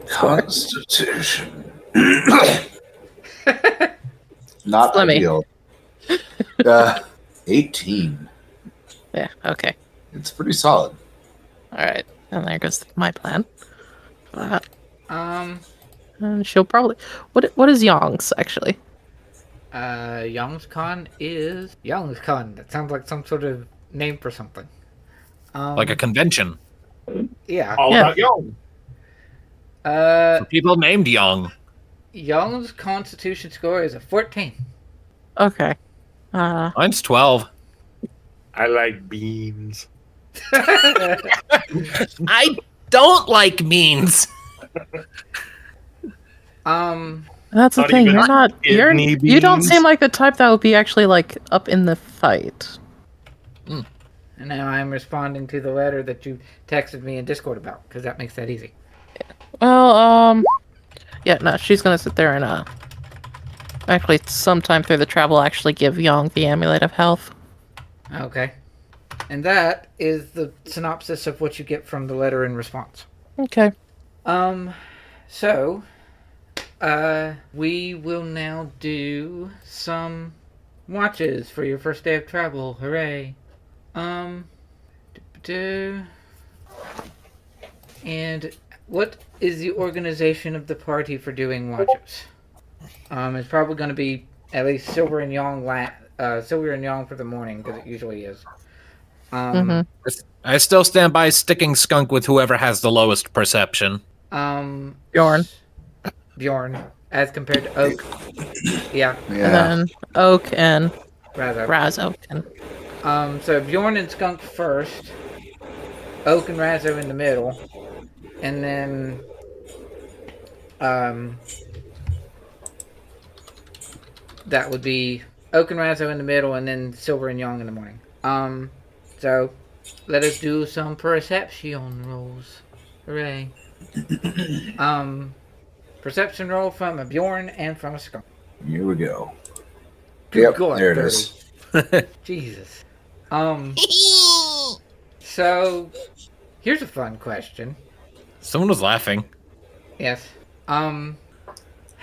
Constitution. Not Let me- ideal. 18. Yeah, okay. It's pretty solid. Alright. And there goes my plan. Um, And she'll probably what is Yong's actually? Young's Con is Young's Con. That sounds like some sort of name for something. Like a convention. Yeah. All Yeah. about Young. For people named Young. Young's Constitution score is a 14. Okay. Mine's 12. I like beans. I don't like means. That's the Not thing. even You're not. kidney You don't beans? seem like the type that would be actually like up in the fight. And now I'm responding to the letter that you texted me in Discord about, because that makes that easy. Well, yeah, no, she's gonna sit there and actually sometime through the travel actually give Yong the amulet of health. Okay. And that is the synopsis of what you get from the letter in response. Okay. So, we will now do some watches for your first day of travel. Hooray. And what is the organization of the party for doing watches? It's probably going to be at least Silver and Yang for the morning, because it usually is. I still stand by sticking Skunk with whoever has the lowest perception. Bjorn. Bjorn, as compared to Oak. Yeah, And then Oak and rather. Razzo can. So Bjorn and Skunk first, Oak and Razzo in the middle, and then that would be Oak and Razzo in the middle, and then Silver and Young in the morning. So let us do some perception rolls. Hooray! Perception roll from a Bjorn and from a Skunk. Here we go. Good God, there it 30. is. Jesus. So here's a fun question. Someone was laughing. Yes. How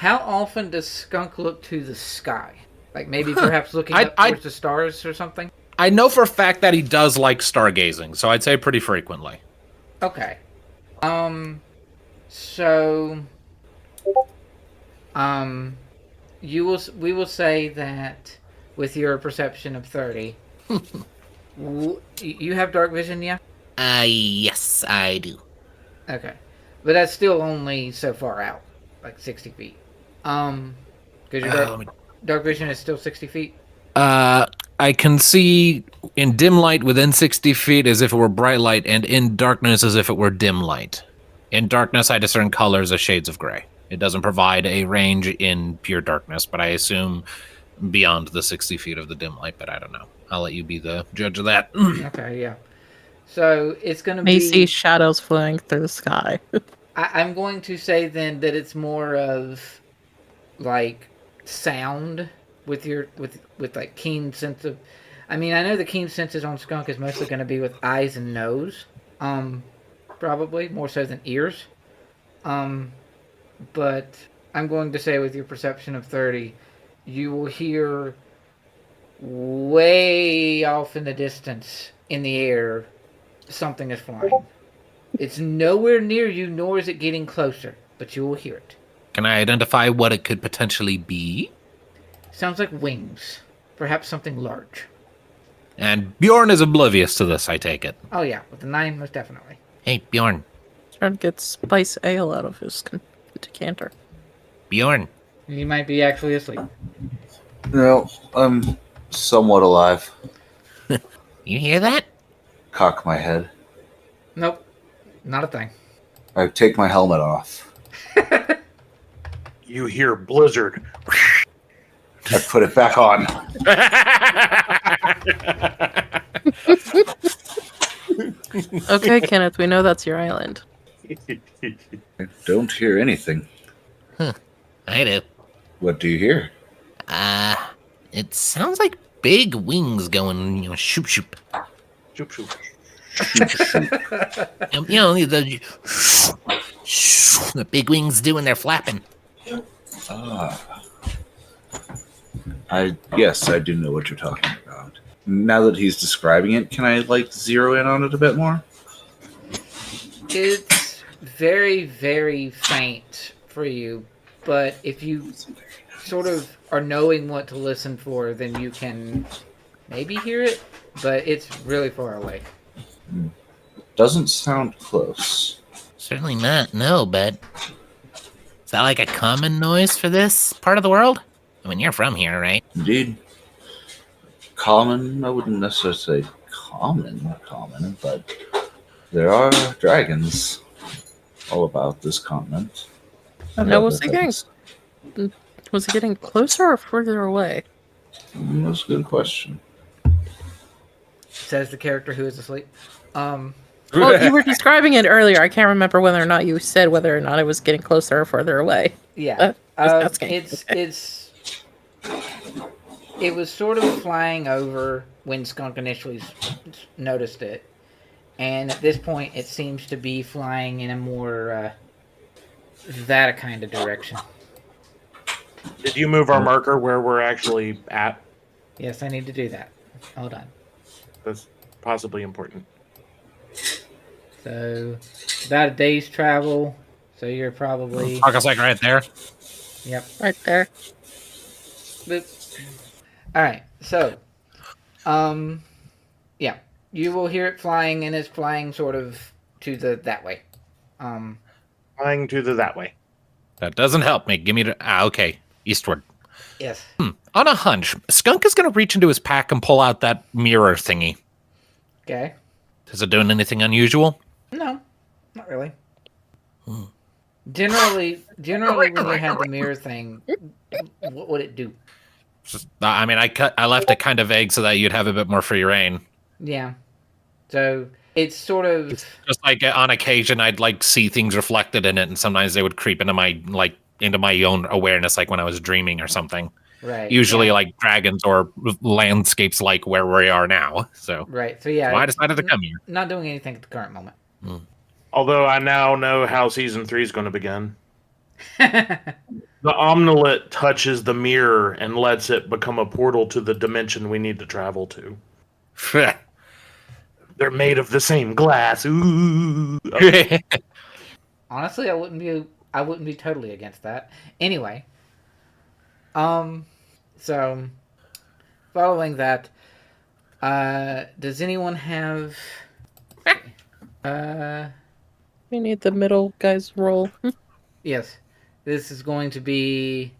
often does Skunk look to the sky? Like maybe perhaps looking up towards the stars or something? I know for a fact that he does like stargazing, so I'd say pretty frequently. Okay. So we will say that with your perception of 30, you have dark vision, yeah? Yes, I do. Okay. But that's still only so far out, like 60 feet. Because your dark vision is still 60 feet? I can see in dim light within 60 feet as if it were bright light, and in darkness as if it were dim light. In darkness, I discern colors as shades of gray. It doesn't provide a range in pure darkness, but I assume beyond the 60 feet of the dim light, but I don't know. I'll let you be the judge of that. Okay, yeah. So it's going to be... May see shadows flying through the sky. I'm going to say then that it's more of like sound with your with like keen sense of. I mean, I know the keen senses on Skunk is mostly going to be with eyes and nose, probably more so than ears. But I'm going to say with your perception of 30, you will hear way off in the distance in the air something is flying. It's nowhere near you, nor is it getting closer, but you will hear it. Can I identify what it could potentially be? Sounds like wings. Perhaps something large. And Bjorn is oblivious to this, I take it. Oh yeah, with the 9, most definitely. Hey, Bjorn. Trying to get spice ale out of his decanter. Bjorn. You might be actually asleep. No, I'm somewhat alive. You hear that? Cock my head. Nope. Not a thing. I take my helmet off. You hear blizzard. I put it back on. Okay, Kenneth, we know that's your island. I don't hear anything. I do. What do you hear? It sounds like big wings going, shoop shoop. Shoop, shoop. The big wings doing their flapping. Yes, I do know what you're talking about. Now that he's describing it, can I zero in on it a bit more? It's very, very faint for you, but if you sort of are knowing what to listen for, then you can maybe hear it, but it's really far away. Doesn't sound close. Certainly not, no, but is that like a common noise for this part of the world? I mean, you're from here, right? Indeed. Common, I wouldn't necessarily say common, but there are dragons all about this continent. Now, was it getting closer or further away? That's a good question. Says the character who is asleep. Well, you were describing it earlier. I can't remember whether or not you said whether or not it was getting closer or further away. Yeah. Just asking. It was sort of flying over when Skunk initially noticed it. And at this point, it seems to be flying in a more that kind of direction. Did you move our marker where we're actually at? Yes, I need to do that. Hold on. That's possibly important. So, about a day's travel. So you're probably... Marcus, like right there. Yep. Right there. Boop. Alright, so... yeah. You will hear it flying, and it's flying sort of to that way. Flying to that way. That doesn't help me. Give me the... okay. Eastward. Yes. On a hunch, Skunk is going to reach into his pack and pull out that mirror thingy. Okay. Is it doing anything unusual? No, not really. Generally, when you had the mirror thing, what would it do? I mean, I left it kind of vague so that you'd have a bit more free reign. Yeah. So it's sort of Just like on occasion, I'd like see things reflected in it, and sometimes they would creep into my own awareness, like when I was dreaming or something. right. Usually, yeah, like dragons or landscapes, like where we are now. So, right. So yeah, so I decided to come here. not doing anything at the current moment. Although I now know how season 3 is going to begin. The Omnilet touches the mirror and lets it become a portal to the dimension we need to travel to. They're made of the same glass. Ooh. Honestly, I wouldn't be totally against that. Anyway, so following that, does anyone have We need the middle guy's roll. yes, this is going to be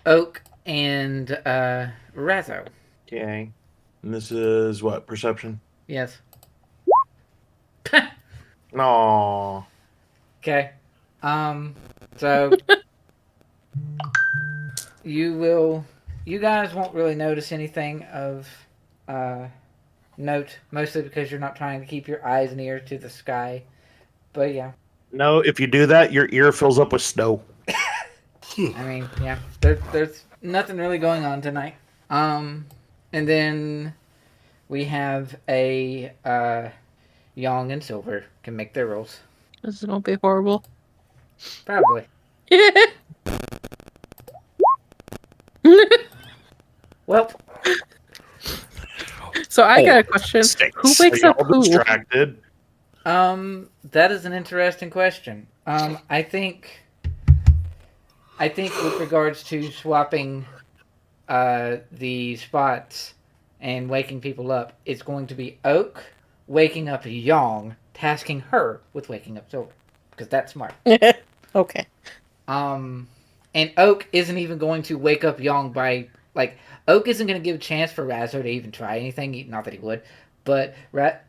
Oak and Razzo. Okay. And this is what? Perception? Yes. No. Okay. So you guys won't really notice anything of note, mostly because you're not trying to keep your eyes and ears to the sky. But yeah, No, if you do that, your ear fills up with snow. I mean, yeah, there's nothing really going on tonight. And then we have a Young and Silver can make their rolls. This is gonna be horrible. Probably. Well, So I got a question. Who wakes up who? Distracted. that is an interesting question. I think with regards to swapping the spots and waking people up, it's going to be Oak waking up Young, tasking her with waking up Silver, because that's smart. Okay. And Oak isn't even going to wake up Young by Oak isn't going to give a chance for Razzo to even try anything. Not that he would, but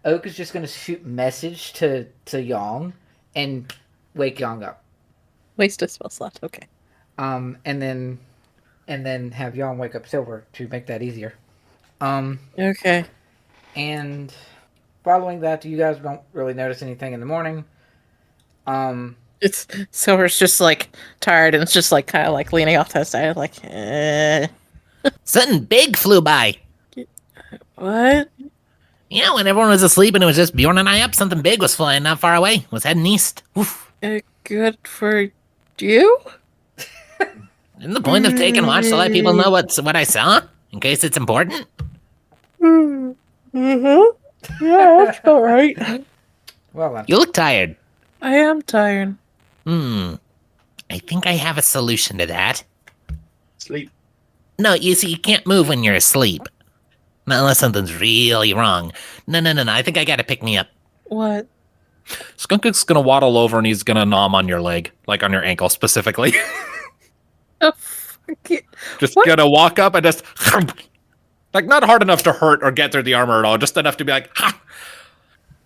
Oak is just going to shoot message to Young and wake Young up. Waste a spell slot. Okay. And then have Young wake up Silver to make that easier. Okay. And following that, you guys don't really notice anything in the morning. It's Silver's just like tired and it's just like kind of like leaning off to the side, like, Something big flew by. what? Yeah, when everyone was asleep and it was just Bjorn and I up, something big was flying not far away. Was heading east. Oof. Good for you? Isn't the point of taking watch to let people know what I saw? In case it's important? Yeah, that's all right. Well then. You look tired. I am tired. I think I have a solution to that. Sleep. No, you see, you can't move when you're asleep. Not unless something's really wrong. No, I think I gotta pick me up. What? Skunk is gonna waddle over and he's gonna nom on your leg, like on your ankle specifically. Oh, fuck it. Just What? gonna walk up and just like not hard enough to hurt or get through the armor at all, just enough to be like, ha!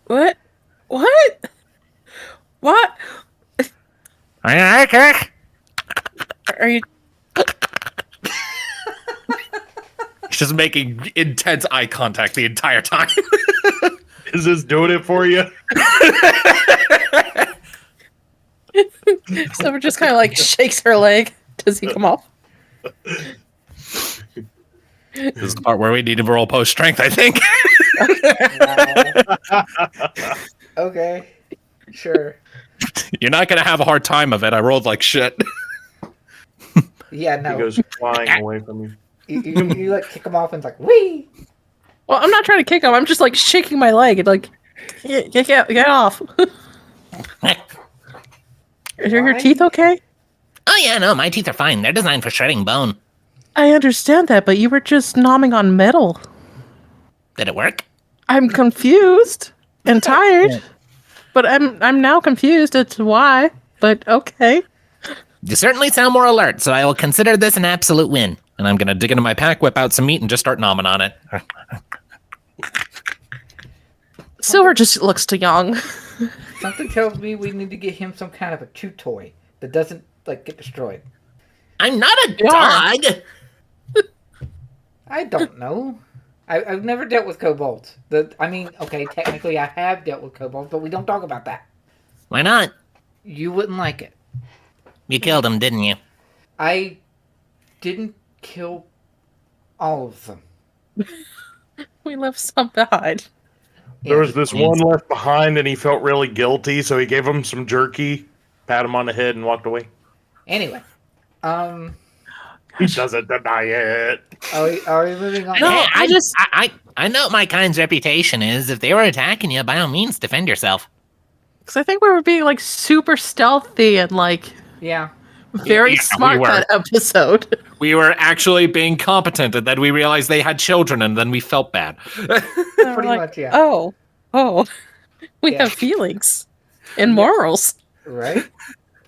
What? What? What? Are you? He's just making intense eye contact the entire time. Is this doing it for you? Silver just kind of like shakes her leg. Does he come off? This is the part where we need to roll post strength, I think. Okay. Sure. You're not gonna have a hard time of it. I rolled like shit. Yeah, He no. goes flying away from you. You like kick him off and it's like, wee! Well, I'm not trying to kick him. I'm just like shaking my leg and like, get off. Are your Why? teeth okay? Oh yeah, no, my teeth are fine. They're designed for shredding bone. I understand that, but you were just nomming on metal. Did it work? I'm confused and tired, but I'm now confused as to why. But okay. You certainly sound more alert, so I will consider this an absolute win. And I'm gonna dig into my pack, whip out some meat, and just start nomming on it. Silver just looks too young. Something tells me we need to get him some kind of a chew toy that doesn't get destroyed. I'm not a You are. dog. I don't know. I've never dealt with kobolds. Okay, technically I have dealt with kobolds, but we don't talk about that. Why not? You wouldn't like it. You killed him, didn't you? I didn't kill all of them. We left some behind. There was this one left behind, and he felt really guilty, so he gave him some jerky, pat him on the head, and walked away. Anyway, He doesn't deny it. are we moving on? No, I know what my kind's reputation is. If they were attacking you, by all means, defend yourself. because I think we were being like super stealthy and like Yeah. very Yeah, smart we were. that episode. We were actually being competent, and then we realized they had children, and then we felt bad. Pretty much, yeah. Oh, we Yeah. have feelings and morals. Right?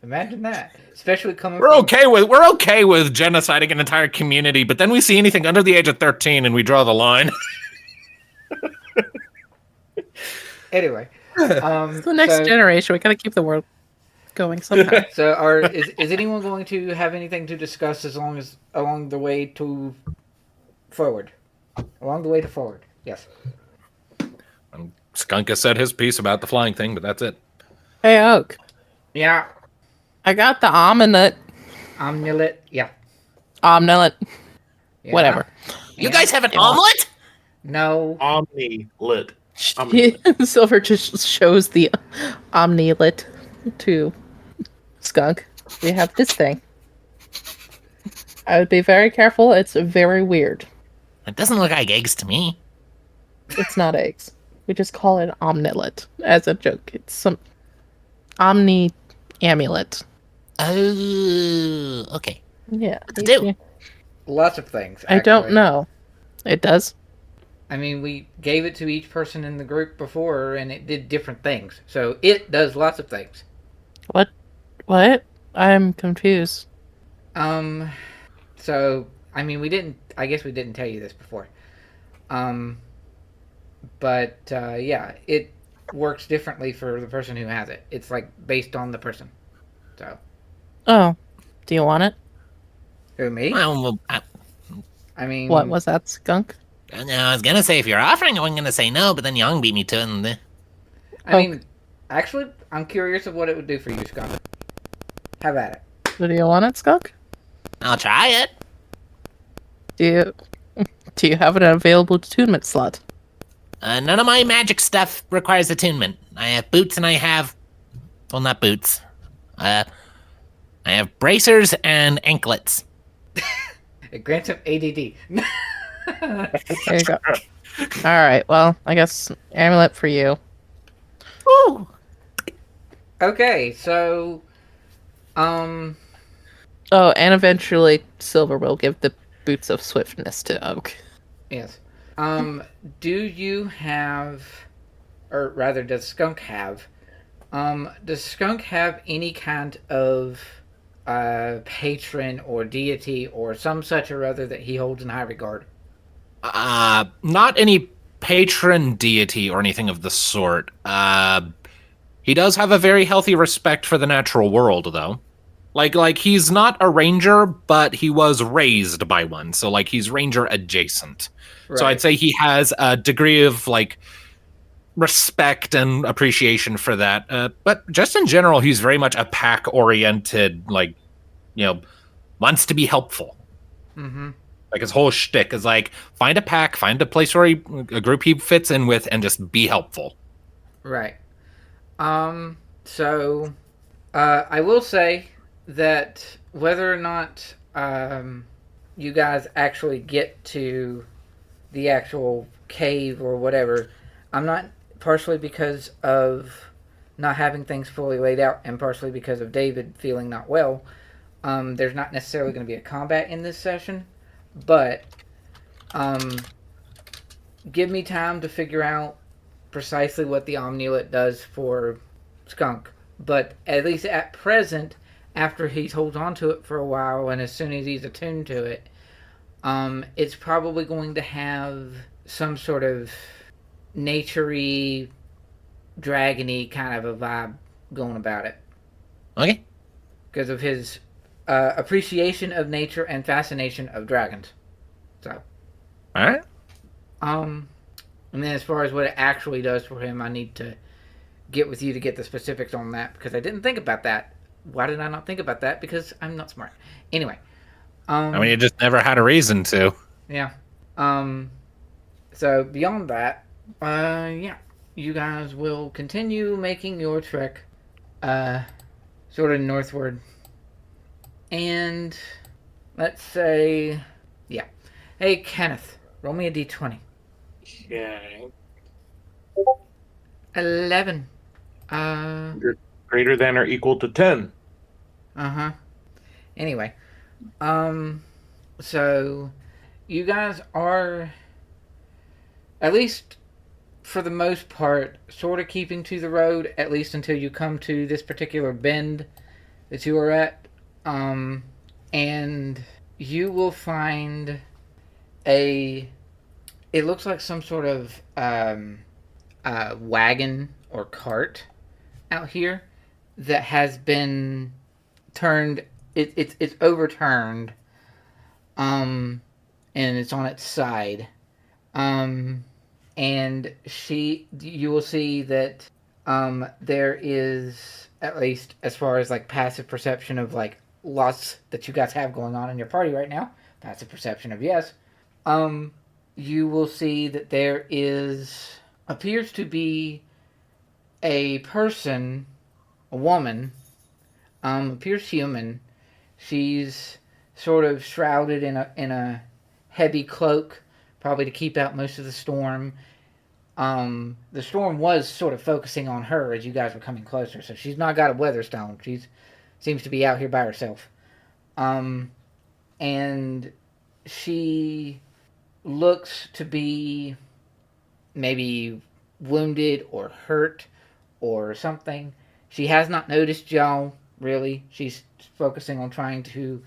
Imagine that. Especially coming We're from... okay with genociding an entire community, but then we see anything under the age of 13, and we draw the line. Anyway. The next generation, we gotta keep the world going somehow. So is anyone going to have anything to discuss along the way to forward? Along the way to forward, yes. Skunk has said his piece about the flying thing, but that's it. Hey, Oak, Yeah. I got the omelet. Omelet, yeah. Omelet. Yeah. Whatever. You guys have an omelet? No. Omni-lit. Silver just shows the omnilet to Skunk. We have this thing. I would be very careful. It's very weird. It doesn't look like eggs to me. It's not eggs. We just call it omnilet as a joke. It's some omni amulet. Oh, okay. Yeah. What to do? Lots of things, I don't actually. know. It does. I mean, we gave it to each person in the group before, and it did different things. So it does lots of things. What? I'm confused. So, I mean, I guess we didn't tell you this before. But, yeah, it works differently for the person who has it. It's, like, based on the person. So. Oh. Do you want it? Who, me? Well, I mean... What was that, Skunk? I was gonna say if you're offering, I wasn't gonna say no, but then Young beat me to it. And I mean, actually, I'm curious of what it would do for you, Skunk. Have at it. So do you want it, Skunk? I'll try it. Do you have an available attunement slot? None of my magic stuff requires attunement. I have boots and I have... Well, not boots. I have bracers and anklets. It grants him ADD. There you go. Alright, well, I guess amulet for you. Ooh. Okay, so... Oh, and eventually Silver will give the boots of swiftness to Oak. Yes. Do you have... Or rather, does Skunk have... does Skunk have any kind of patron or deity or some such or other that he holds in high regard? Not any patron deity or anything of the sort. He does have a very healthy respect for the natural world, though. Like he's not a ranger, but he was raised by one, so like he's ranger adjacent. Right. So I'd say he has a degree of like respect and appreciation for that. But just in general, he's very much a pack-oriented, like, wants to be helpful. Mm-hmm. Like his whole shtick is like, find a pack, find a place where a group he fits in with, and just be helpful. Right. So, I will say that whether or not you guys actually get to the actual cave or whatever, I'm not, partially because of not having things fully laid out and partially because of David feeling not well, there's not necessarily going to be a combat in this session, but give me time to figure out precisely what the Omnilet does for Skunk. But at least at present, after he holds on to it for a while and as soon as he's attuned to it, it's probably going to have some sort of nature-y, dragon-y kind of a vibe going about it. Okay. Because of his appreciation of nature and fascination of dragons. So. All right. And then as far as what it actually does for him, I need to get with you to get the specifics on that because I didn't think about that. Why did I not think about that? Because I'm not smart. Anyway. I mean, you just never had a reason to. Yeah. So beyond that, yeah, you guys will continue making your trek, sort of northward. And let's say, yeah. Hey, Kenneth, roll me a d20. Okay. 11. Greater than or equal to 10. Uh-huh. Anyway, so you guys are, at least for the most part, sort of keeping to the road, at least until you come to this particular bend that you are at. And you will find it looks like some sort of wagon or cart out here that has been turned. It's overturned, and it's on its side. And you will see that there is, at least as far as like passive perception of like lots that you guys have going on in your party right now, passive perception of yes, you will see that there appears to be a person, a woman, appears human. She's sort of shrouded in a heavy cloak, probably to keep out most of the storm. The storm was sort of focusing on her as you guys were coming closer, so she's not got a weatherstone. She seems to be out here by herself. And she looks to be maybe wounded or hurt or something. She has not noticed y'all, really. She's focusing on trying to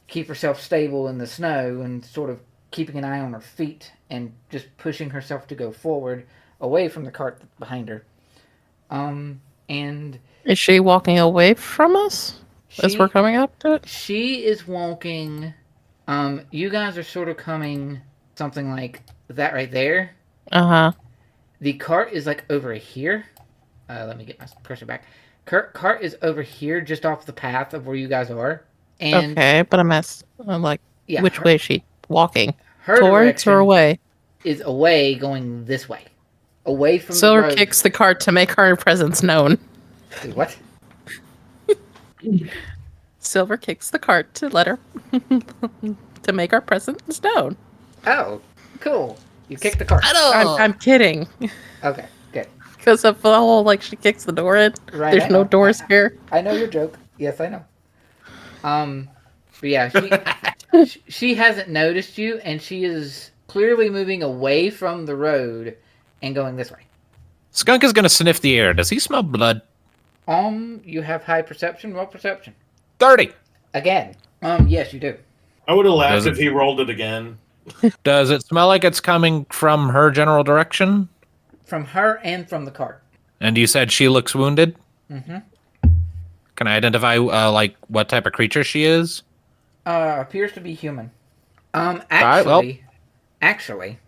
keep herself stable in the snow and sort of keeping an eye on her feet and just pushing herself to go forward away from the cart behind her. And Is she walking away from us as we're coming up to it? she is walking. You guys are sort of coming something like that right there. Uh-huh. The cart is like over here. Let me get my cursor back. Cart is over here, just off the path of where you guys are. And Okay, but I'm like, yeah, which way is she walking? her Towards direction or away? is away, going this way, away from the Silver road. kicks the cart to make her presence known. What? Silver kicks the cart to let her to make our presence known. Oh, cool. You kicked the cart. I'm kidding. Okay, good. Because of the whole, like, she kicks the door in. Right, There's I no know. doors here. I know your joke. Yes, I know. But yeah, she hasn't noticed you, and she is clearly moving away from the road and going this way. Skunk is gonna sniff the air. Does he smell blood? You have high perception. Roll perception 30. again. Yes, you do. I would have laughed Does if he rolled it again. Does it smell like it's coming from her general direction? From her and from the cart. And you said she looks wounded? Mm-hmm. Can I identify, like, what type of creature she is? Appears to be human. Right, Actually,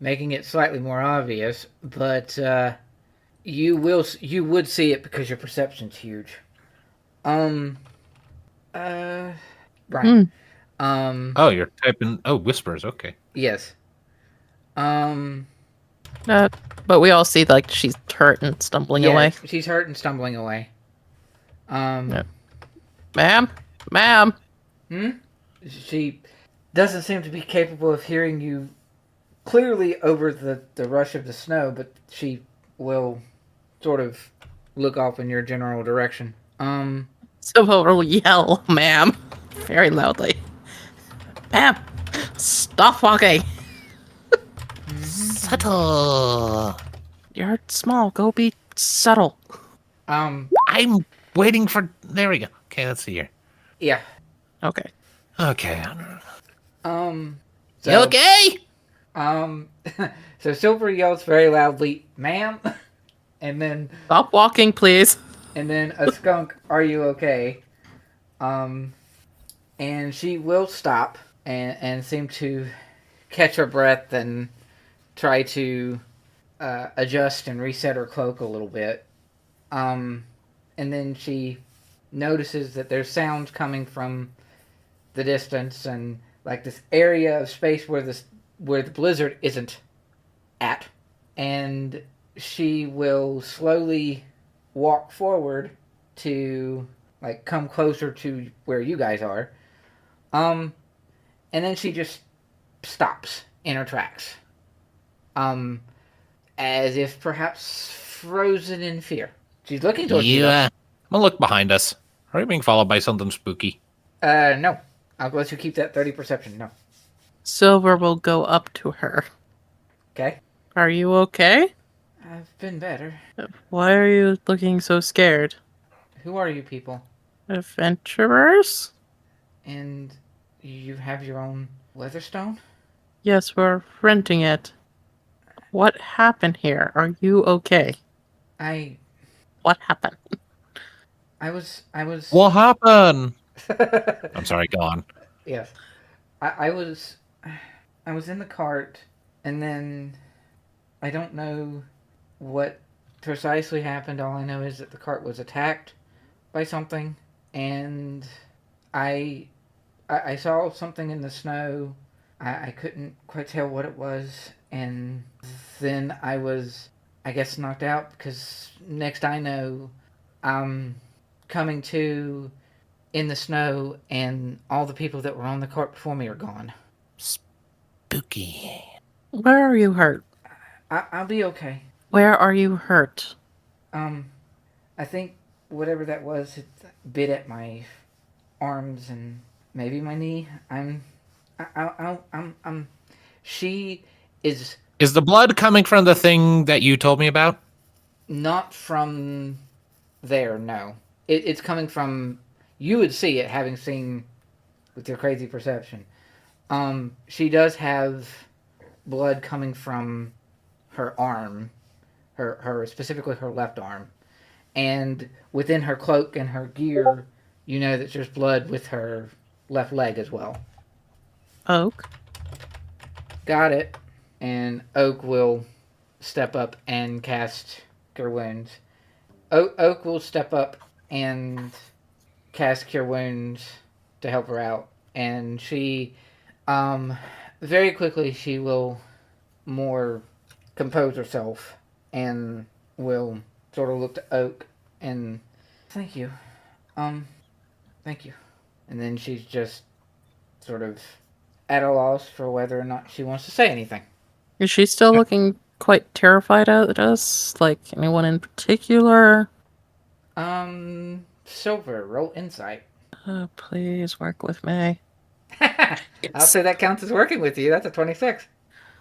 making it slightly more obvious, but you would see it because your perception's huge. Right. Oh, you're typing. Oh, whispers. Okay. Yes. But we all see, like, she's hurt and stumbling away. She's hurt and stumbling away. Yeah. Ma'am? She doesn't seem to be capable of hearing you clearly over the rush of the snow, but she will sort of look off in your general direction. So we'll yell, ma'am, very loudly. Ma'am, stop walking. Subtle. You're small. Go be subtle. I'm waiting for. There we go. Okay, let's see here. Yeah. Okay. Okay. So, You okay? So Silver yells very loudly, "Ma'am," and then Stop walking, please. a skunk, "Are you okay?" And she will stop and seem to catch her breath and try to adjust and reset her cloak a little bit. And then she notices that there's sounds coming from the distance and like this area of space where the blizzard isn't at. And she will slowly walk forward to like come closer to where you guys are. And then she just stops in her tracks. As if perhaps frozen in fear. She's looking towards you. I'm gonna look behind us. Are we being followed by something spooky? No. I'll let you keep that 30 perception. No. Silver will go up to her. Okay. Are you okay? I've been better. Why are you looking so scared? Who are you people? Adventurers? And you have your own Weatherstone? Yes, we're renting it. What happened here? Are you okay? What happened? I was What happened? I'm sorry, go on. Yes. I was in the cart and then I don't know what precisely happened. All I know is that the cart was attacked by something and I saw something in the snow. I couldn't quite tell what it was, and then I was, I guess, knocked out because next I know, I'm coming to in the snow, and all the people that were on the cart before me are gone. Spooky. Where are you hurt? I'll be okay. Where are you hurt? I think whatever that was, it bit at my arms and maybe my knee. She is Is the blood coming from the thing that you told me about? not from there, no. It's coming from, you would see it having seen with your crazy perception. She does have blood coming from her arm, her specifically her left arm. And within her cloak and her gear, you know that there's blood with her left leg as well. Oak? Got it. And Oak will step up and cast Cure Wounds. Oak will step up and cast Cure Wounds to help her out. And she, very quickly, she will more compose herself and will sort of look to Oak and thank you. Thank you. And then she's just sort of at a loss for whether or not she wants to say anything. Is she still looking quite terrified at us? Like, anyone in particular? Silver, roll insight. Please work with me. I'll say that counts as working with you. That's a 26.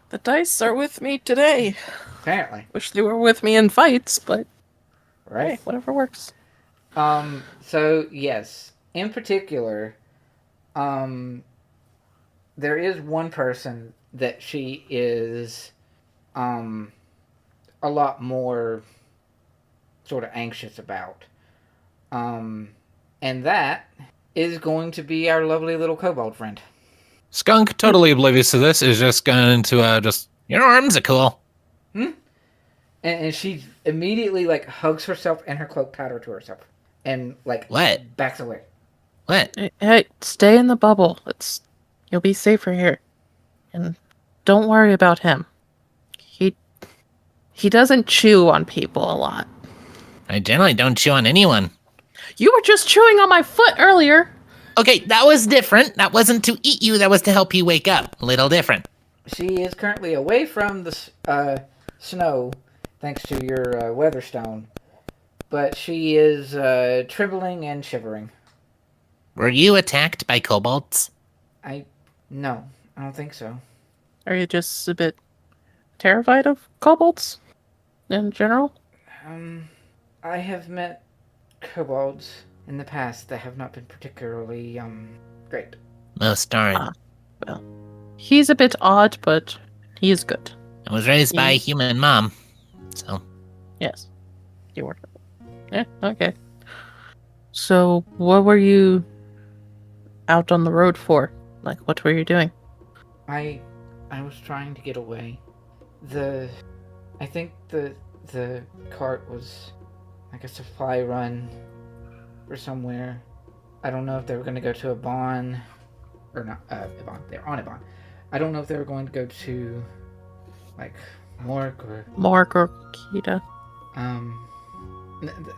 The dice are with me today. Apparently. Wish they were with me in fights, but Right? hey, whatever works. So, yes. In particular, there is one person that she is, a lot more sort of anxious about. And that is going to be our lovely little kobold friend. Skunk, totally oblivious to this, is just going to just, your arms are cool. And she immediately, like, hugs herself and her cloak tighter to herself. And, like, What? backs away. What? Hey, stay in the bubble. You'll be safer here. And don't worry about him. He doesn't chew on people a lot. I generally don't chew on anyone. You were just chewing on my foot earlier. Okay, that was different. That wasn't to eat you, that was to help you wake up. A little different. She is currently away from the snow, thanks to your Weatherstone. But she is trembling and shivering. Were you attacked by kobolds? No, I don't think so. Are you just a bit terrified of kobolds in general? I have met kobolds in the past that have not been particularly, great. Most darn. Well, he's a bit odd, but he is good. I was raised by a human mom, so. Yes. You were. Yeah, okay. So, what were you out on the road for? Like, what were you doing? I I was trying to get away. I think the cart was like a supply run or somewhere. I don't know if they were going to go to a bond or not. Ebon. They're on Ebon. I don't know if they were going to go to like Mork or Mork or Kita.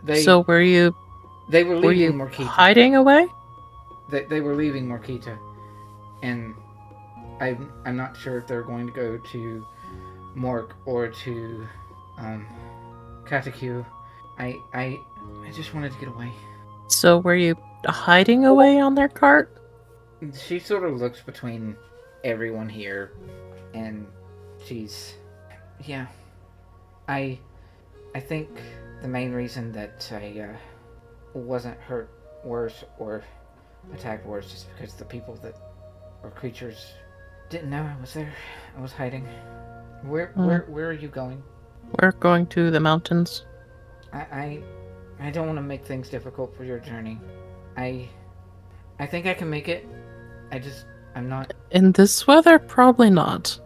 They So were you leaving Morkita. hiding away? They were leaving Morkita, and I'm not sure if they're going to go to Mork or to Katakyu. I just wanted to get away. So were you hiding away on their cart? She sort of looks between everyone here, and she's, yeah. I think the main reason that I wasn't hurt worse or attacked worse is because the people that or creatures didn't know I was there. I was hiding. Where are you going? We're going to the mountains. I don't want to make things difficult for your journey. I think I can make it. I'm not. In this weather, probably not.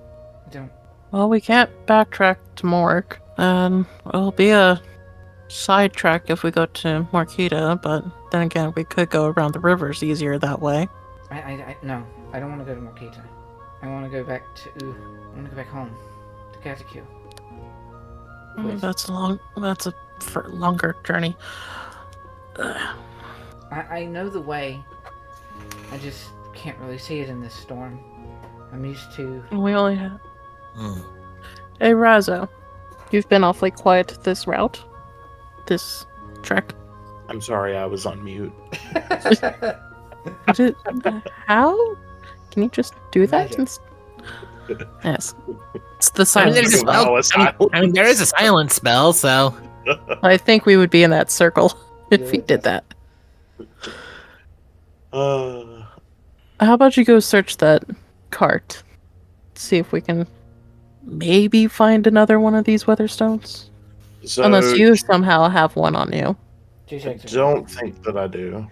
Don't. Well, we can't backtrack to Mork, and it'll be a sidetrack if we go to Morkita, but then again, we could go around the rivers easier that way. No. I don't want to go to Morkita. I want to go back home to Katakyu. Please. That's a longer journey. I know the way. I just can't really see it in this storm. I'm used to. We only have. Hey, Razzo, you've been awfully quiet this route, this trek. I'm sorry, I was on mute. How? Can you just do that? Yes. It's the I mean, silence. there's a spell. I mean, there is a silence spell, so. I think we would be in that circle if we did that. How about you go search that cart? See if we can maybe find another one of these weatherstones. So, Unless you somehow have one on you. I don't think that I do.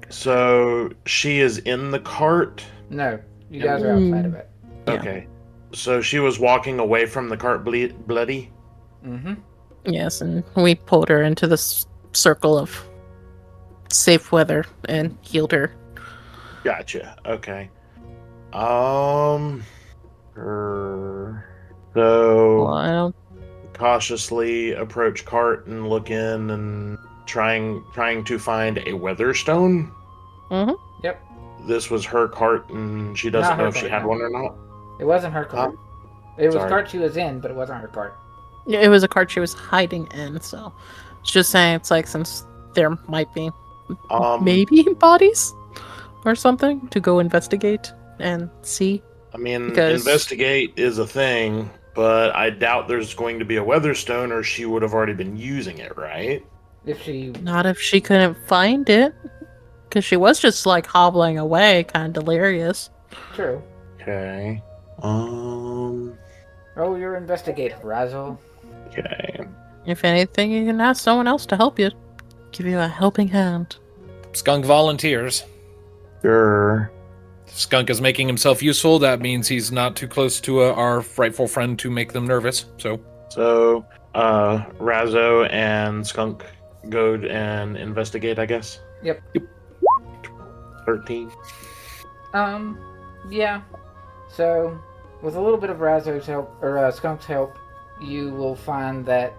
So she is in the cart? No, you guys are outside of it. Yeah. Okay. So she was walking away from the cart bloody? Mm-hmm. Yes, and we pulled her into this circle of safe weather and healed her. Gotcha. Okay. So Well, I don't. cautiously approach cart and look in and trying to find a weatherstone. Mm-hmm. Yep. This was her cart, and she doesn't Not her know if she cart, had no. one or not. It wasn't her cart. It was Sorry. a cart she was in, but it wasn't her cart. Yeah, it was a cart she was hiding in, so it's just saying it's like since there might be maybe bodies or something to go investigate and see. I mean, Because- investigate is a thing, but I doubt there's going to be a weatherstone, or she would have already been using it, right? If she. Not if she couldn't find it, because she was just like hobbling away, kind of delirious. True. Okay. Oh, you're investigative, Razzo. Okay. If anything, you can ask someone else to help you. Give you a helping hand. Skunk volunteers. Sure. Skunk is making himself useful. That means he's not too close to our frightful friend to make them nervous. So, Razzo and Skunk go and investigate, I guess. Yep. 13. Yeah. So, with a little bit of Razzo's help, or Skunk's help, you will find that,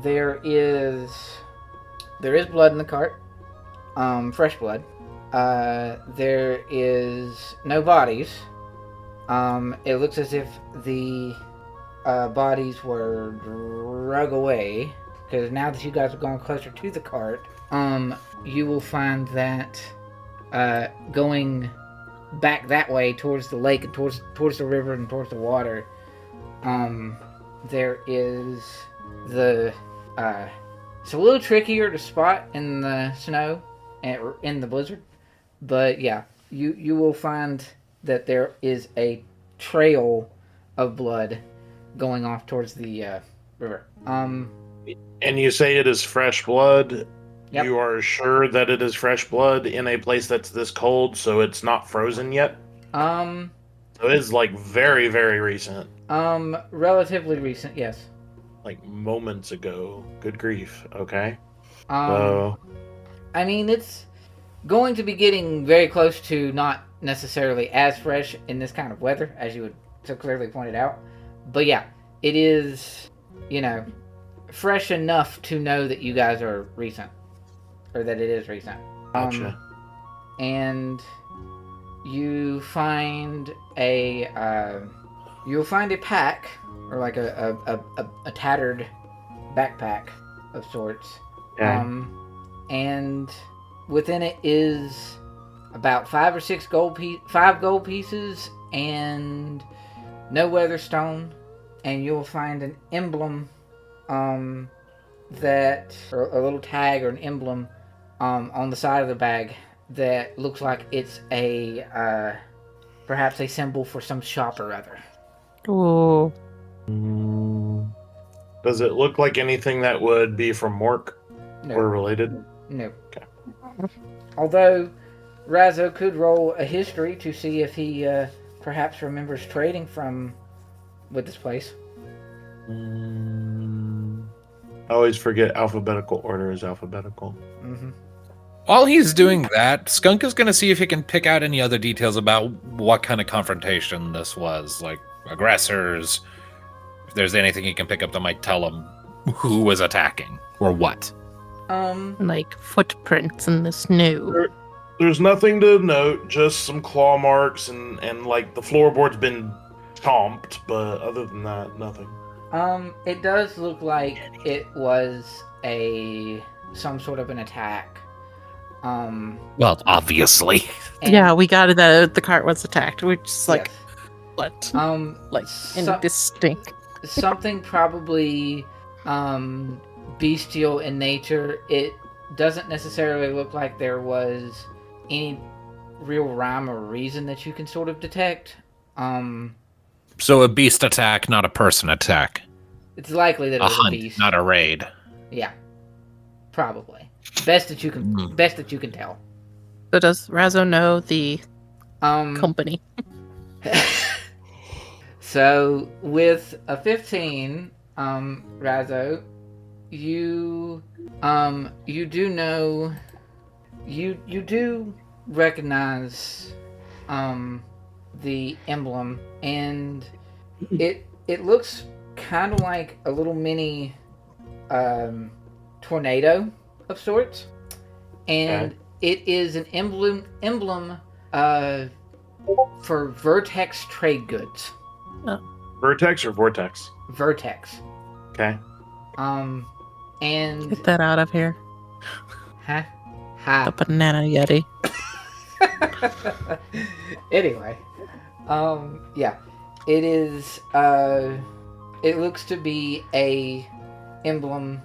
there is blood in the cart. Fresh blood. There is no bodies. It looks as if the bodies were drug away, because now that you guys have gone closer to the cart, you will find that going back that way towards the lake and towards the river and towards the water, there is it's a little trickier to spot in the snow and in the blizzard, but yeah, you will find that there is a trail of blood going off towards the river. And you say it is fresh blood? Yep. You are sure that it is fresh blood in a place that's this cold, so it's not frozen yet? Um, So it's like very, very recent. relatively recent, yes. Like moments ago. Good grief. Okay. Um, So I mean, it's going to be getting very close to not necessarily as fresh in this kind of weather, as you would so clearly pointed out. But yeah, it is, you know, fresh enough to know that you guys are recent, or that it is recent. gotcha. And you find you'll find a pack, or like a tattered backpack of sorts. Okay. And within it is about 5 gold pieces and no weatherstone, and you'll find an emblem, that, or a little tag or an emblem, on the side of the bag that looks like it's perhaps a symbol for some shop or other. Ooh. Does it look like anything that would be from Mork No, or related? no. Okay. Although Razzo could roll a history to see if he perhaps remembers trading with this place. I always forget alphabetical order is alphabetical. Mm-hmm. While he's doing that, Skunk is going to see if he can pick out any other details about what kind of confrontation this was, like aggressors. If there's anything he can pick up that might tell him who was attacking or what. Like footprints in the snow. There's nothing to note, just some claw marks and like the floorboard's been chomped, but other than that, nothing. It does look like it was some sort of an attack. Well, obviously. and- Yeah, we got it that the cart was attacked. We're just like, yes. what? Like, So- indistinct. something probably bestial in nature. It doesn't necessarily look like there was any real rhyme or reason that you can sort of detect. So a beast attack, not a person attack. It's likely that it A was a hunt, beast. not a raid. Yeah, probably. Best that you can tell. So does Razzo know the company? So with a 15, Razzo, you do know, you do recognize the emblem, and it looks kind of like a little mini tornado of sorts, and it is an emblem for Vertex trade goods. Vertex or Vortex? Vertex. Okay. And Get that out of here. huh? The Ha. banana yeti. Anyway, yeah, it is. It looks to be a emblem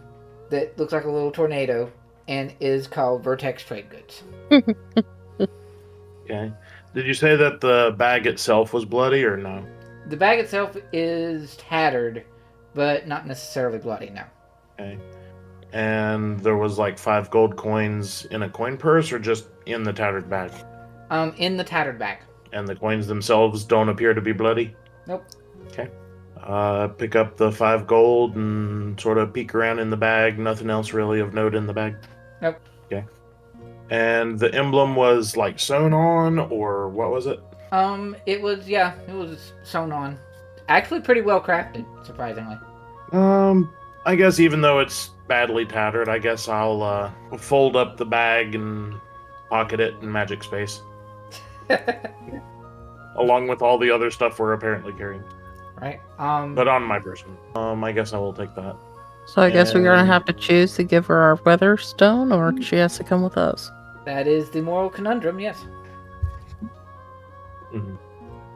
that looks like a little tornado and is called Vertex Trade Goods. Okay. Did you say that the bag itself was bloody or no? The bag itself is tattered, but not necessarily bloody. No. Okay. And there was like 5 gold coins in a coin purse or just in the tattered bag? In the tattered bag. And the coins themselves don't appear to be bloody? Nope. Okay. Pick up the 5 gold and sort of peek around in the bag. Nothing else really of note in the bag? Nope. Okay. And the emblem was like sewn on, or what was it? It was sewn on. Actually pretty well crafted, surprisingly. I guess even though it's badly tattered, I guess I'll fold up the bag and pocket it in magic space. Along with all the other stuff we're apparently carrying. Right. But on my person. I guess I will take that. So I guess we're gonna And- have to choose to give her our weather stone, or she has to come with us. That is the moral conundrum, yes. Mhm.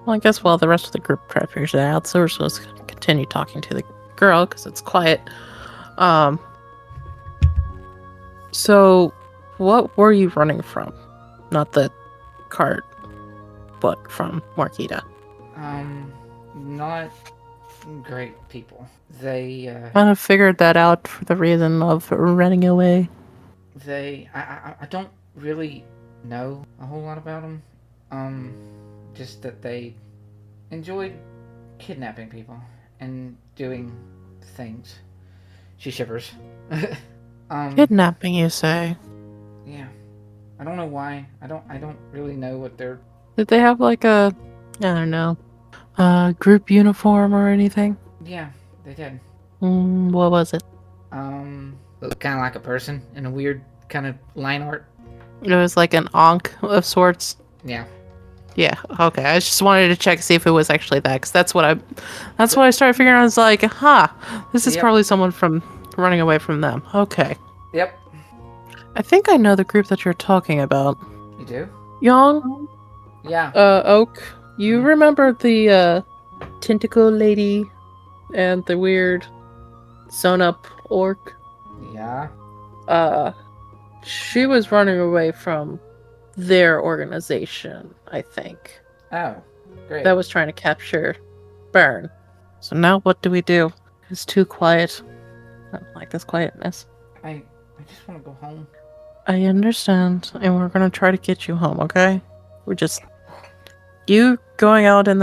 Well, I guess while the rest of the group figures it out, so we're supposed to continue talking to the girl because it's quiet. So what were you running from? Not the cart, but from Marquita. Not great people. They, Kind of figured that out for the reason of running away. I don't really know a whole lot about them. just that they enjoyed kidnapping people and doing things. She shivers. Kidnapping, you say? Yeah. I don't know why. I don't really know what they're. Did they have like a, I don't know, group uniform or anything? Yeah, they did. What was it? Looked kind of like a person in a weird kind of line art. It was like an ankh of sorts. Yeah. Yeah. Okay. I just wanted to check see if it was actually that, because that's what I started figuring out. I was like, this is Yep. probably someone from running away from them. Okay. Yep. I think I know the group that you're talking about. You do? Young, Yeah. Oak. You remember the tentacle lady and the weird sewn up orc? Yeah. She was running away from their organization, I think. Oh, great. That was trying to capture Bjorn. So now what do we do? It's too quiet. I don't like this quietness. I just want to go home. I understand, and we're gonna try to get you home, okay? We're just... You going out in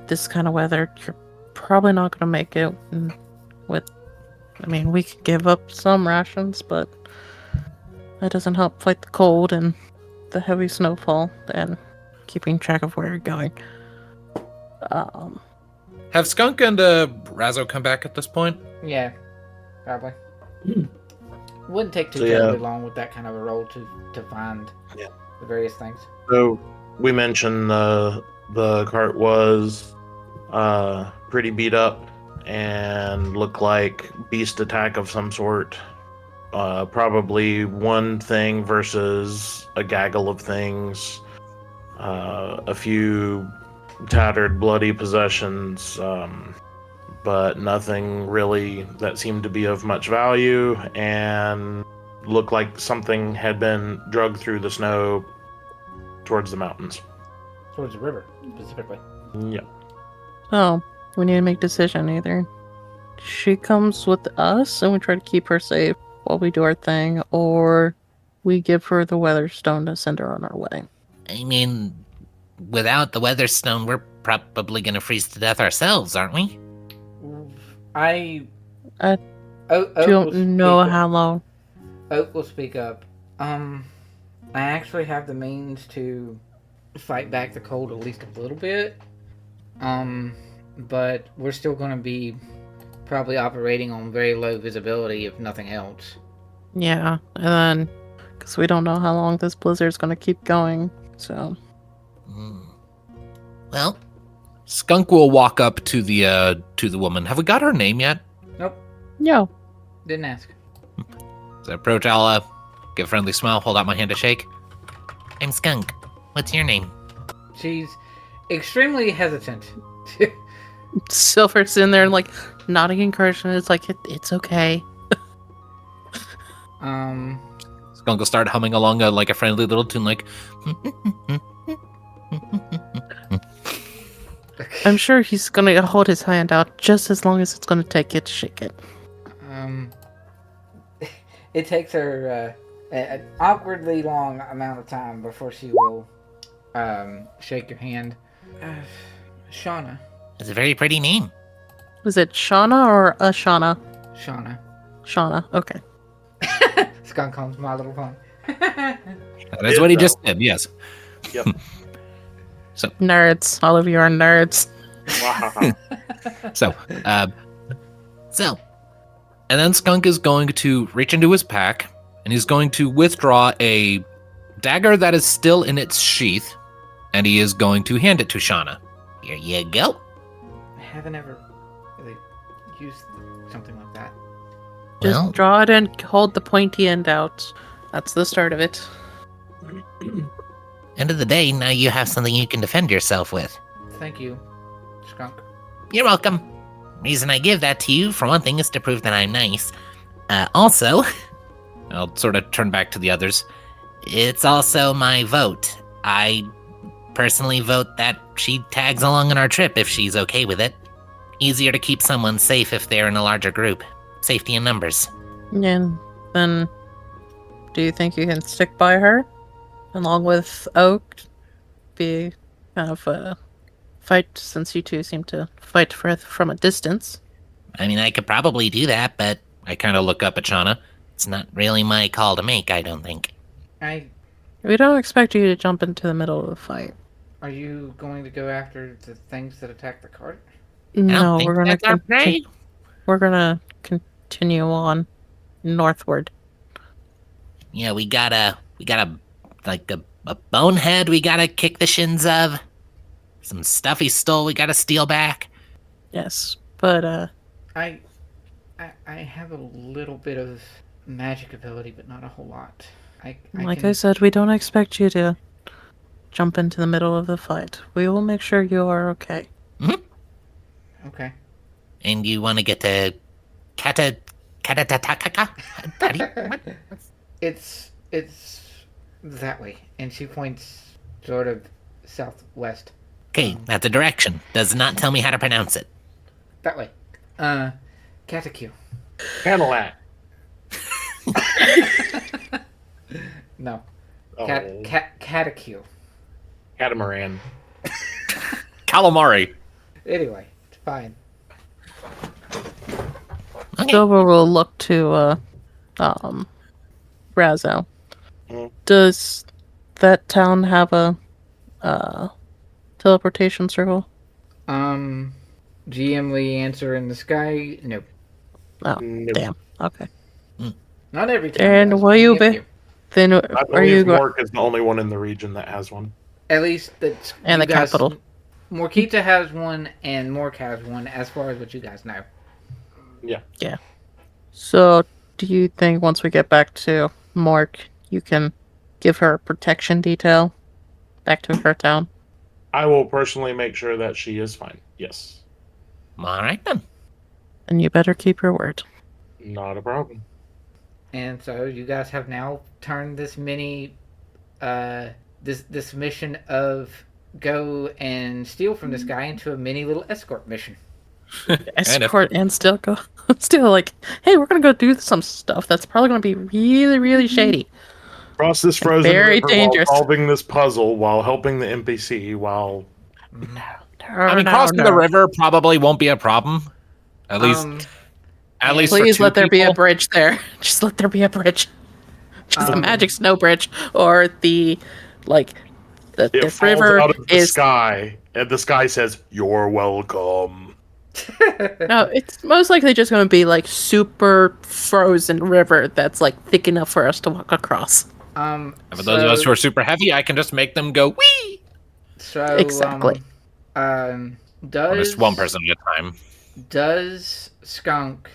this kind of weather, you're probably not gonna make it with... I mean, we could give up some rations, but that doesn't help fight the cold and the heavy snowfall and keeping track of where you're going. Have Skunk and Razzo come back at this point? Yeah, probably. Wouldn't take too So, yeah. terribly long with that kind of a role to find Yeah. the various things. So we mentioned the cart was pretty beat up and looked like beast attack of some sort. Probably one thing versus a gaggle of things. A few tattered, bloody possessions, but nothing really that seemed to be of much value, and looked like something had been dragged through the snow towards the mountains. Towards the river, specifically. Yeah. Oh, we need to make a decision. Either she comes with us and we try to keep her safe while we do our thing, or we give her the Weatherstone to send her on our way. I mean, without the Weatherstone, we're probably gonna freeze to death ourselves, aren't we? I I Oak will Don't know speak up. how long. Oak will speak up. I actually have the means to fight back the cold at least a little bit. But we're still going to be probably operating on very low visibility, if nothing else. Yeah, and then because we don't know how long this blizzard's gonna keep going, so Well, Skunk will walk up to the woman. Have we got her name yet? Nope, yo, didn't ask. As I approach, I'll give a friendly smile, hold out my hand to shake. I'm Skunk. What's your name? She's extremely hesitant. Silver's in there and like nodding encouragement. It's like it's okay. Skunk will start humming along like a friendly little tune, like. I'm sure he's gonna hold his hand out just as long as it's gonna take it to shake it. It takes her an awkwardly long amount of time before she will shake your hand. Shauna. It's a very pretty name. Was it Shauna or Ashana? Shauna. Shauna. Okay. Skunk calls my little pony. That's what he just did, yes. Yep. Nerds. All of you are nerds. Wow. So, So, and then Skunk is going to reach into his pack, and he's going to withdraw a dagger that is still in its sheath, and he is going to hand it to Shauna. here you go. I haven't ever really used something like that. Just Well, draw it and hold the pointy end out. That's the start of it. end of the day, now you have something you can defend yourself with. Thank you, Skunk. You're welcome. Reason I give that to you, for one thing, is to prove that I'm nice. Also, I'll sort of turn back to the others. it's also my vote. I personally vote that she tags along on our trip if she's okay with it. Easier to keep someone safe if they're in a larger group. Safety in numbers. And then, do you think you can stick by her, along with Oak? Be kind of fight, since you two seem to fight from a distance. I mean, I could probably do that, but I kind of look up at Shauna. It's not really my call to make, I don't think. We don't expect you to jump into the middle of the fight. Are you going to go after the things that attacked the cart? No, think we're gonna that's our prey. we're gonna continue on northward. Yeah, we got a bonehead we gotta kick the shins of. Some stuff he stole we gotta steal back. Yes, but I have a little bit of magic ability, but not a whole lot. I said, we don't expect you to jump into the middle of the fight. We will make sure you are okay. Okay. And you want to get to Katatataka? It's that way, and she points sort of southwest. Okay, that's a direction. Does not tell me how to pronounce it. That way. Catacue. Cadillac. No. Oh. Catacue. Catamaran. Calamari. Anyway, it's fine. Okay. Silver will look to Razzo. Mhm. Does that town have a teleportation circle? GM Lee answer in the sky. Nope. Oh, Nope. damn. Okay. Not every time. And does. will you Many of be? Then I are you believe going? Mork is the only one in the region that has one. At least that's And you the guys- capital. Morkita has one, and Mork has one, as far as what you guys know. So, do you think once we get back to Mork, you can give her a protection detail back to her town? I will personally make sure that she is fine. Yes. All right then. And you better keep your word. Not a problem. And so you guys have now turned this this mission of go and steal from this guy into a mini little escort mission. Escort and still go. Still like, hey, we're gonna go do some stuff that's probably gonna be really, really shady. Cross this frozen Very river dangerous. while solving this puzzle, while helping the NPC, while... I mean, crossing the river probably won't be a problem. At least, for Please two let there be a people. bridge there. Just let there be a bridge. Just a Um, magic snow bridge, or the It the falls river out of the is sky, and the sky says, "You're welcome." no. It's most likely just going to be like super frozen river that's like thick enough for us to walk across. And for those of us who are super heavy, I can just make them go wee. So Exactly. Or Does just one person at a time. Does Skunk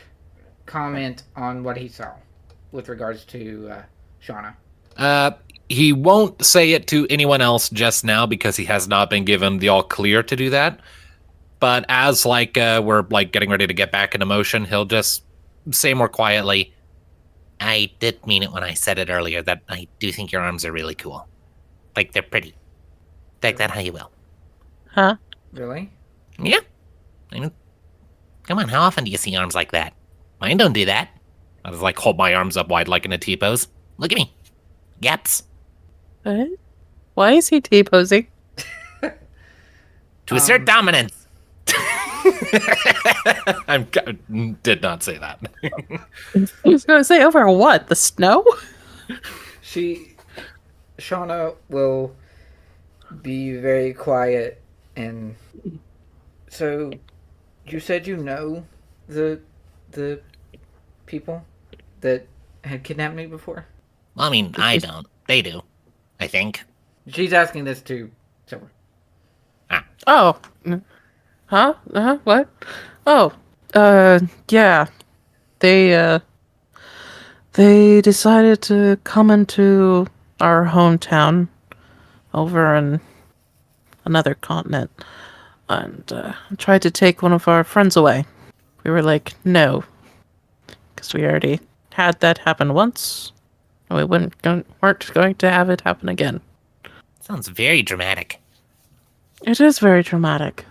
comment on what he saw with regards to Shauna? He won't say it to anyone else just now because he has not been given the all clear to do that. But as we're getting ready to get back into motion, he'll just say more quietly, I did mean it when I said it earlier that I do think your arms are really cool. Like, they're pretty. Take that how you will. Huh? Really? Yeah. I mean, come on, how often do you see arms like that? Mine don't do that. I just hold my arms up wide like in a T-pose. Look at me. Gaps. What? Why is he T-posing? To assert dominance. I did not say that. I was going to say, over what? The snow? Shauna will be very quiet, and so you said you know the people that had kidnapped me before? Well, I mean, I don't. They do. I think. She's asking this to Silver. Oh. Huh? What? Oh. Yeah. They decided to come into our hometown over in another continent and tried to take one of our friends away. We were like, no. Because we already had that happen once. And we weren't going to have it happen again. Sounds very dramatic. It is very dramatic.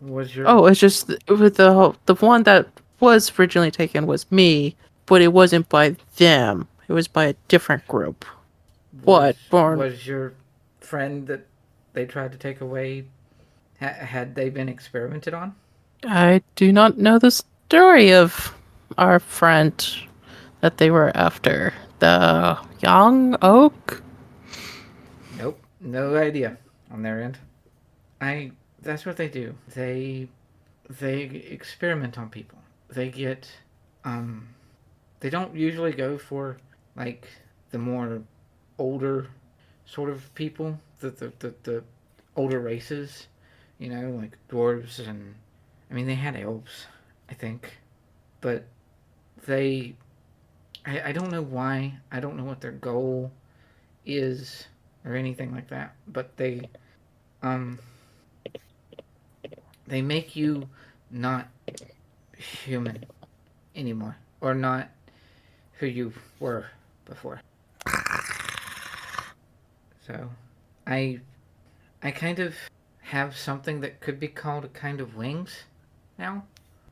Was your Oh, it's just with the one that was originally taken was me, but it wasn't by them. It was by a different group. What, Bjorn? Was your friend that they tried to take away? Had they been experimented on? I do not know the story of our friend that they were after. The young oak? Nope, no idea on their end. That's what they do. They experiment on people. They get they don't usually go for like the more older sort of people, the older races, like dwarves and I mean they had elves, I think, but they I don't know why. I don't know what their goal is or anything like that, but um they make you not human anymore or not who you were before. So I kind of have something that could be called a kind of wings now.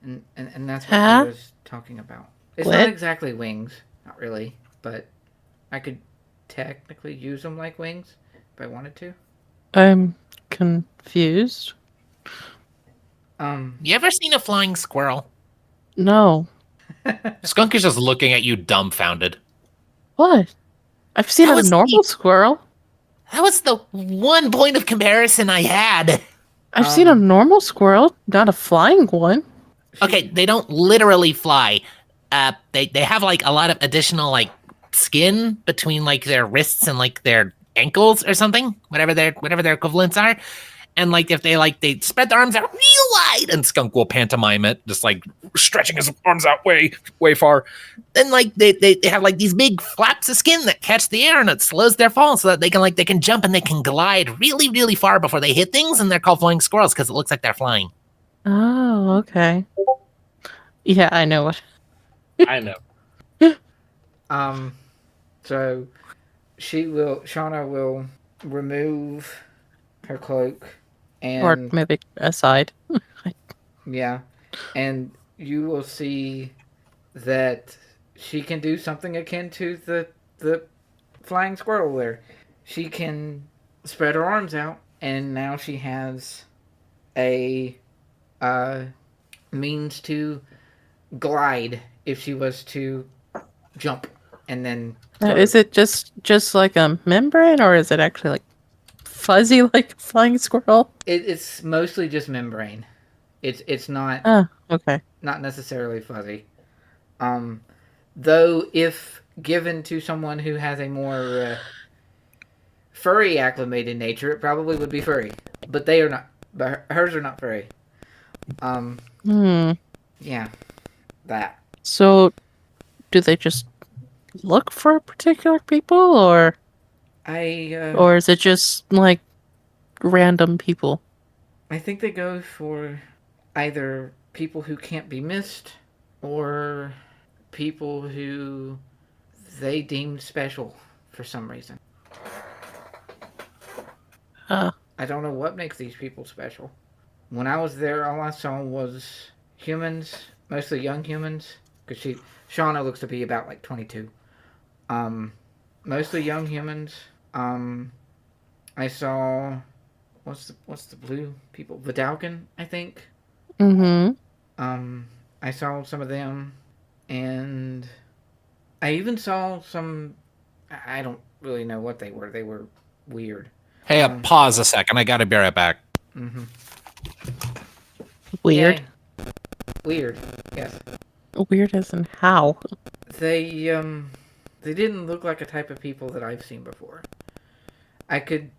And that's what I Huh? was talking about. It's What? not exactly wings, not really, but I could technically use them like wings if I wanted to. I'm confused. You ever seen a flying squirrel? No. Skunk is just looking at you dumbfounded. What? I've seen That a was normal squirrel. That was the one point of comparison I had. I've seen a Um, normal squirrel, not a flying one. Okay, they don't literally fly. They have like a lot of additional like skin between like their wrists and like their ankles or something, whatever their equivalents are. And like if they spread their arms out real wide, and Skunk will pantomime it, just like stretching his arms out way far. Then like they have like these big flaps of skin that catch the air and it slows their fall so that they can jump and they can glide really far before they hit things, and they're called flying squirrels because it looks like they're flying. Oh, okay. Yeah, I know it. I know. So Shauna will remove her cloak Or and maybe aside. yeah, and you will see that she can do something akin to the flying squirrel there. She can spread her arms out, and now she has a means to glide if she was to jump and then Is it just like a membrane, or is it actually like fuzzy like a flying squirrel? it's mostly just membrane. It's not Oh, okay. not necessarily fuzzy. Though if given to someone who has a more furry acclimated nature, it probably would be furry. But they are not. But hers are not furry. Yeah, that. So, do they just look for particular people, or is it just like random people? I think they go for either people who can't be missed or people who they deemed special for some reason. I don't know what makes these people special. When I was there, all I saw was humans, mostly young humans, because Shauna looks to be about like 22. Mostly young humans. I saw what's the blue people? Vidalcan, I think. Mm-hmm. I saw some of them, and I even saw some. I don't really know what they were. They were weird. Hey, pause a second. I gotta be right back. Mm-hmm. Weird. Yeah. Weird. Yes. Weird as in how? They didn't look like a type of people that I've seen before. I could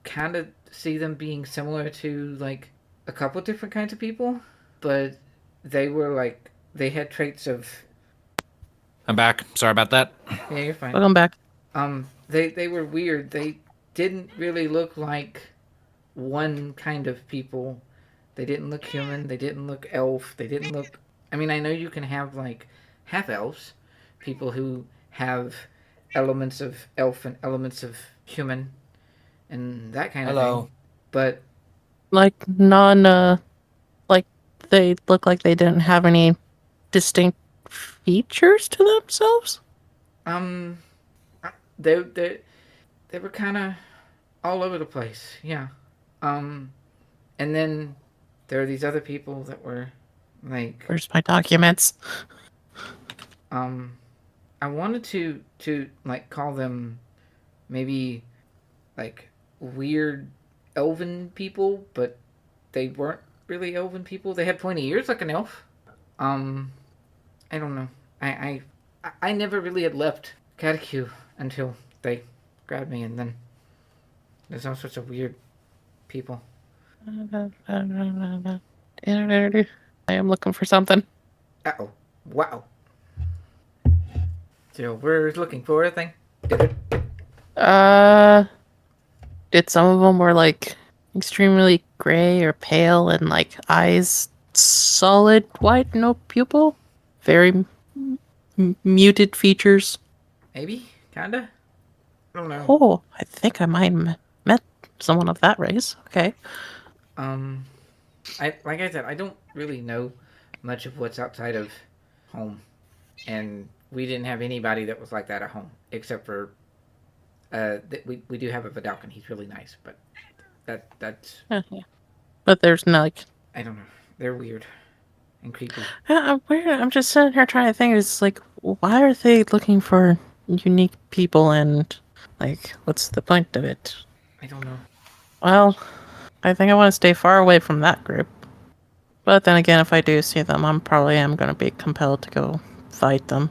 kind of see them being similar to like a couple different kinds of people, but they were like they had traits of. I'm back. Sorry about that. Yeah, you're fine. Welcome back. They were weird. They didn't really look like one kind of people. They didn't look human. They didn't look elf. They didn't look. I mean, I know you can have like half elves, people who have elements of elf and elements of human, and that kind of Hello. thing. But Like like they look like they didn't have any distinct features to themselves. they they were kind of all over the place. Yeah. And then there are these other people that were like, Where's my documents? I wanted to like call them maybe like weird elven people, but they weren't really elven people. They had pointy ears like an elf. I don't know. I never really had left Catacue until they grabbed me, and then there's all sorts of weird people. I am looking for something. Uh-oh. Wow. So we're looking for a thing. Did some of them were like extremely gray or pale and like eyes solid white, no pupil? Very muted features. Maybe? Kinda? I don't know. Oh, I think I might met someone of that race. Okay. Like I said, I don't really know much of what's outside of home, and we didn't have anybody that was like that at home, except for we do have a Vidalcan. He's really nice, but that's Yeah. But there's no like. I don't know. They're weird and creepy. I'm weird. I'm just sitting here trying to think. It's like, why are they looking for unique people and like, what's the point of it? I don't know. Well, I think I want to stay far away from that group. But then again, if I do see them, I'm probably going to be compelled to go fight them.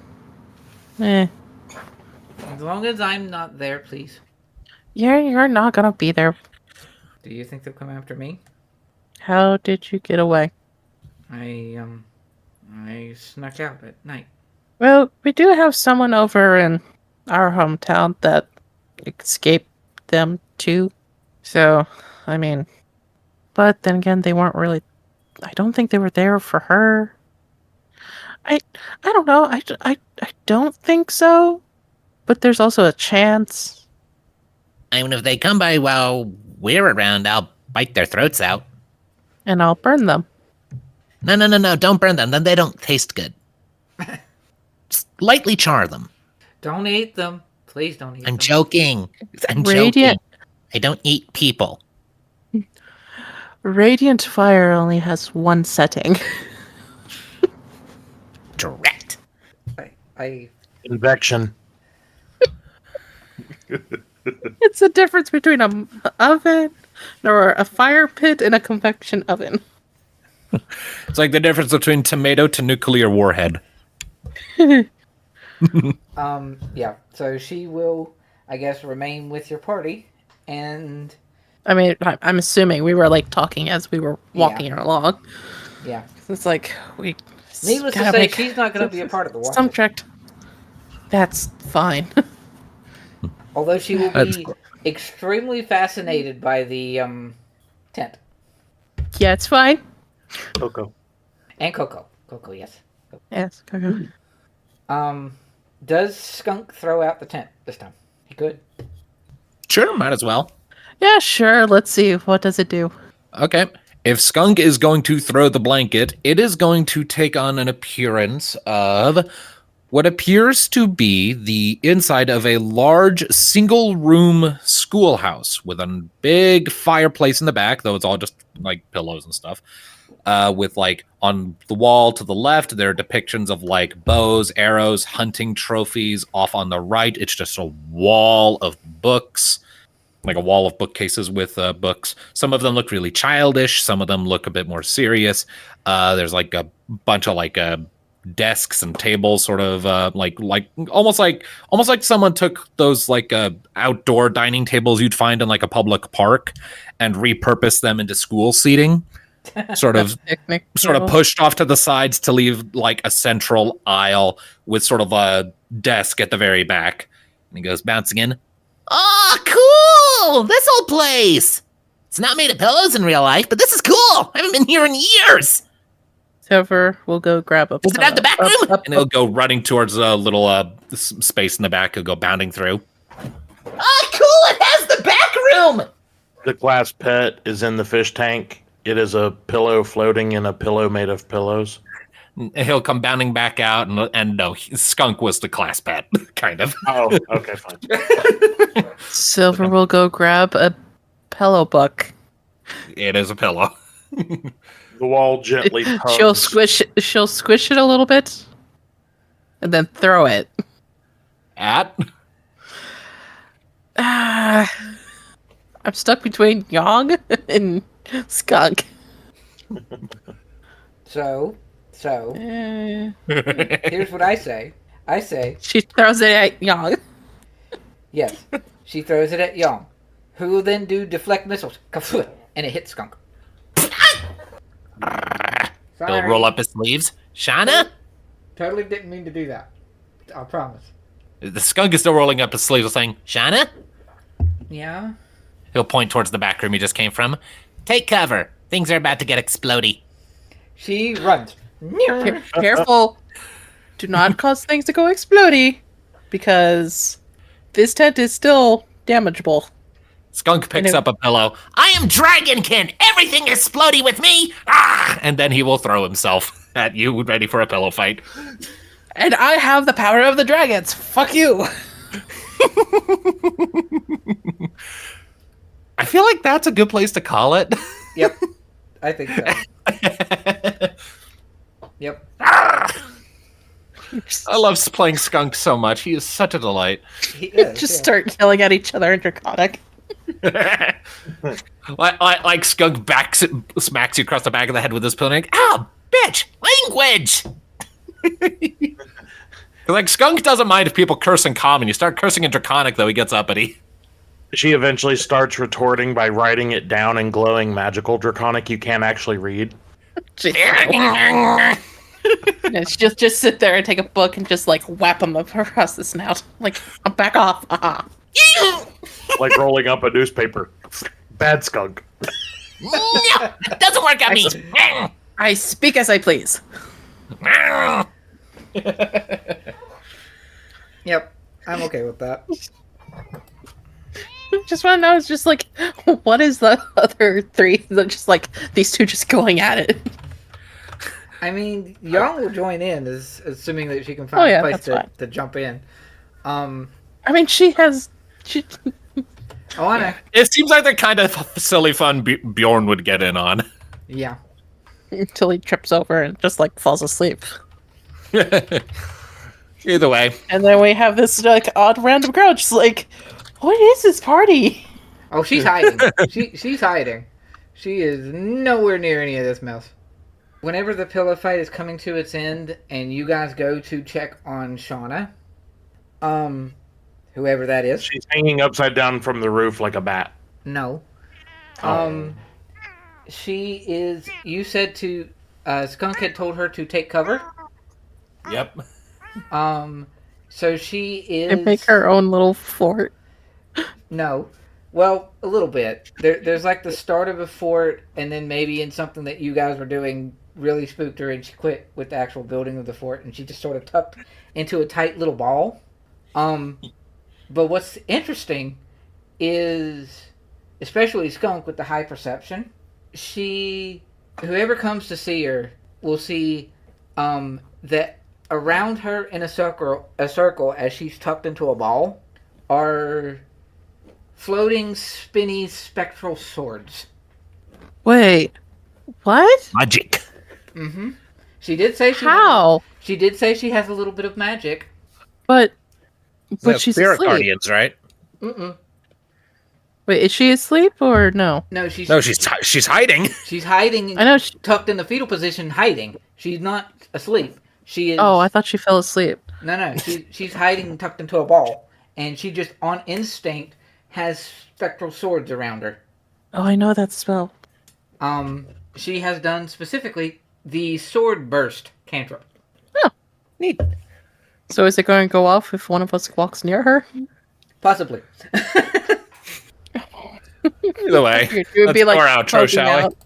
As long as I'm not there, please. You're not going to be there. Do you think they'll come after me? How did you get away? I snuck out at night. Well, we do have someone over in our hometown that escaped them too. So, I mean, but then again, they weren't really. I don't think they were there for her. I don't know. I don't think so. But there's also a chance. I mean, if they come by while we're around, I'll bite their throats out. And I'll burn them. No, don't burn them. Then they don't taste good. Just lightly char them. Don't eat them. Please don't eat them. I'm joking. I'm Radiant. joking. I don't eat people. Radiant fire only has one setting. Direct. Convection. It's the difference between an oven or a fire pit and a convection oven. It's like the difference between tomato to nuclear warhead. Yeah. So she will, I guess, remain with your party, and I mean, I'm assuming we were like talking as we were walking along. yeah. It's like we. Needless to gotta say, make she's not going to be a part of the watch. subject. That's fine. Although she will That's be extremely fascinated by the tent Yeah, it's fine. Coco. and Coco. Coco, yes. Yes, go. Does Skunk throw out the tent this time? He could. Sure, might as well. Yeah, sure. Let's see. What does it do? Okay. If Skunk is going to throw the blanket, it is going to take on an appearance of what appears to be the inside of a large single-room schoolhouse with a big fireplace in the back, though it's all just like pillows and stuff. With like on the wall to the left, there are depictions of like bows, arrows, hunting trophies. Off on the right, it's just a wall of books. Like a wall of bookcases with books. Some of them look really childish. Some of them look a bit more serious. There's like a bunch of like desks and tables, sort of like almost like someone took those like outdoor dining tables you'd find in like a public park and repurposed them into school seating. Sort of Picnic. pushed off to the sides to leave like a central aisle with sort of a desk at the very back. And he goes bouncing in. Oh, cool! This old place! It's not made of pillows in real life, but this is cool! I haven't been here in years! Silver will go grab a. Does it have the back room? And he'll go running towards a little space in the back. He'll go bounding through. Oh, cool! It has the back room! The glass pet is in the fish tank. It is a pillow floating in a pillow made of pillows. He'll come bounding back out, and no, Skunk was the class pet. Kind of. Oh, okay, fine. Silver will go grab a pillow book. It is a pillow. The wall gently tugs. She'll squish it a little bit, and then throw it. At? I'm stuck between Yang and Skunk. So, Eh. here's what I say. I say, She throws it at Yang. yes, she throws it at Young, who will then do deflect missiles, kaput, and it hits Skunk. He'll Sorry. roll up his sleeves. Shauna? Totally didn't mean to do that. I promise. The skunk is still rolling up his sleeves, saying, Shauna? Yeah? He'll point towards the back room he just came from. Take cover. Things are about to get explodey. She runs. Careful. Do not cause things to go explodey, because this tent is still damageable. Skunk picks up a pillow. I am Dragonkin! Everything is explodey with me! Ah! And then he will throw himself at you, ready for a pillow fight. And I have the power of the dragons. Fuck you. I feel like that's a good place to call it. Yep. I think so. Yep. I love playing Skunk so much. He is such a delight. He is, Just yeah. start yelling at each other in Draconic. like Skunk smacks you across the back of the head with his pillow. Like, oh, bitch! Language! Like, Skunk doesn't mind if people curse in common. You start cursing in Draconic, though, he gets uppity. She eventually starts retorting by writing it down in glowing magical Draconic you can't actually read. Yeah, just sit there and take a book and just like whap him across the snout. Like, back off. Like rolling up a newspaper. Bad Skunk. No, doesn't work on me. I speak as I please. Yep. I'm okay with that. Just want to know, it's just like, what is the other three? They're just like, these two just going at it. I mean, Young will join in, assuming that she can find a place to jump in. I mean, she. Oh, I know. It seems like the kind of silly fun Bjorn would get in on. Yeah. Until he trips over and just like falls asleep. Either way. And then we have this like odd random crowd just like, what is this party? Oh, she's hiding. She's hiding. She is nowhere near any of this mess. Whenever the pillow fight is coming to its end, and you guys go to check on Shauna, whoever that is. She's hanging upside down from the roof like a bat. No. Oh. She is. You said to Skunk had told her to take cover. Yep. So she is. And make her own little fort. No. Well, a little bit. There's like the start of a fort, and then maybe in something that you guys were doing really spooked her, and she quit with the actual building of the fort, and she just sort of tucked into a tight little ball. But what's interesting is, especially Skunk with the high perception, whoever comes to see her will see that around her in a circle as she's tucked into a ball are floating, spinny, spectral swords. Wait, what? Magic. Mm-hmm. She did say How? She did say she has a little bit of magic. But she's Spirit asleep. Guardians, right? Mm-mm. Wait, is she asleep or no? No, she's she's hiding. She's hiding. I know. Tucked in the fetal position, hiding. She's not asleep. She is. Oh, I thought she fell asleep. No. She's hiding, tucked into a ball, and she just on instinct has spectral swords around her. Oh, I know that spell. She has done specifically the sword burst cantrip. Oh, neat. So is it going to go off if one of us walks near her? Possibly. Either way. It would be Let's like go our outro, poking shall we? out.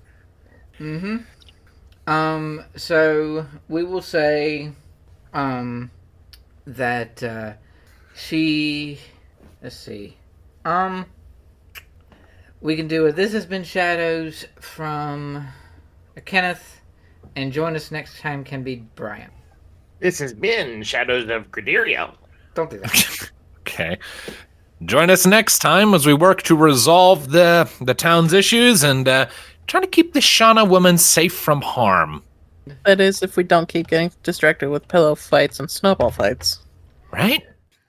Mm-hmm. So we will say, that, she, let's see, we can do a This Has Been Shadows from Kenneth, and join us next time can be Brian. This has been Shadows of Gradiriel. Don't do that. Okay. Join us next time as we work to resolve the town's issues and try to keep the Shauna woman safe from harm. That is, if we don't keep getting distracted with pillow fights and snowball fights. Right?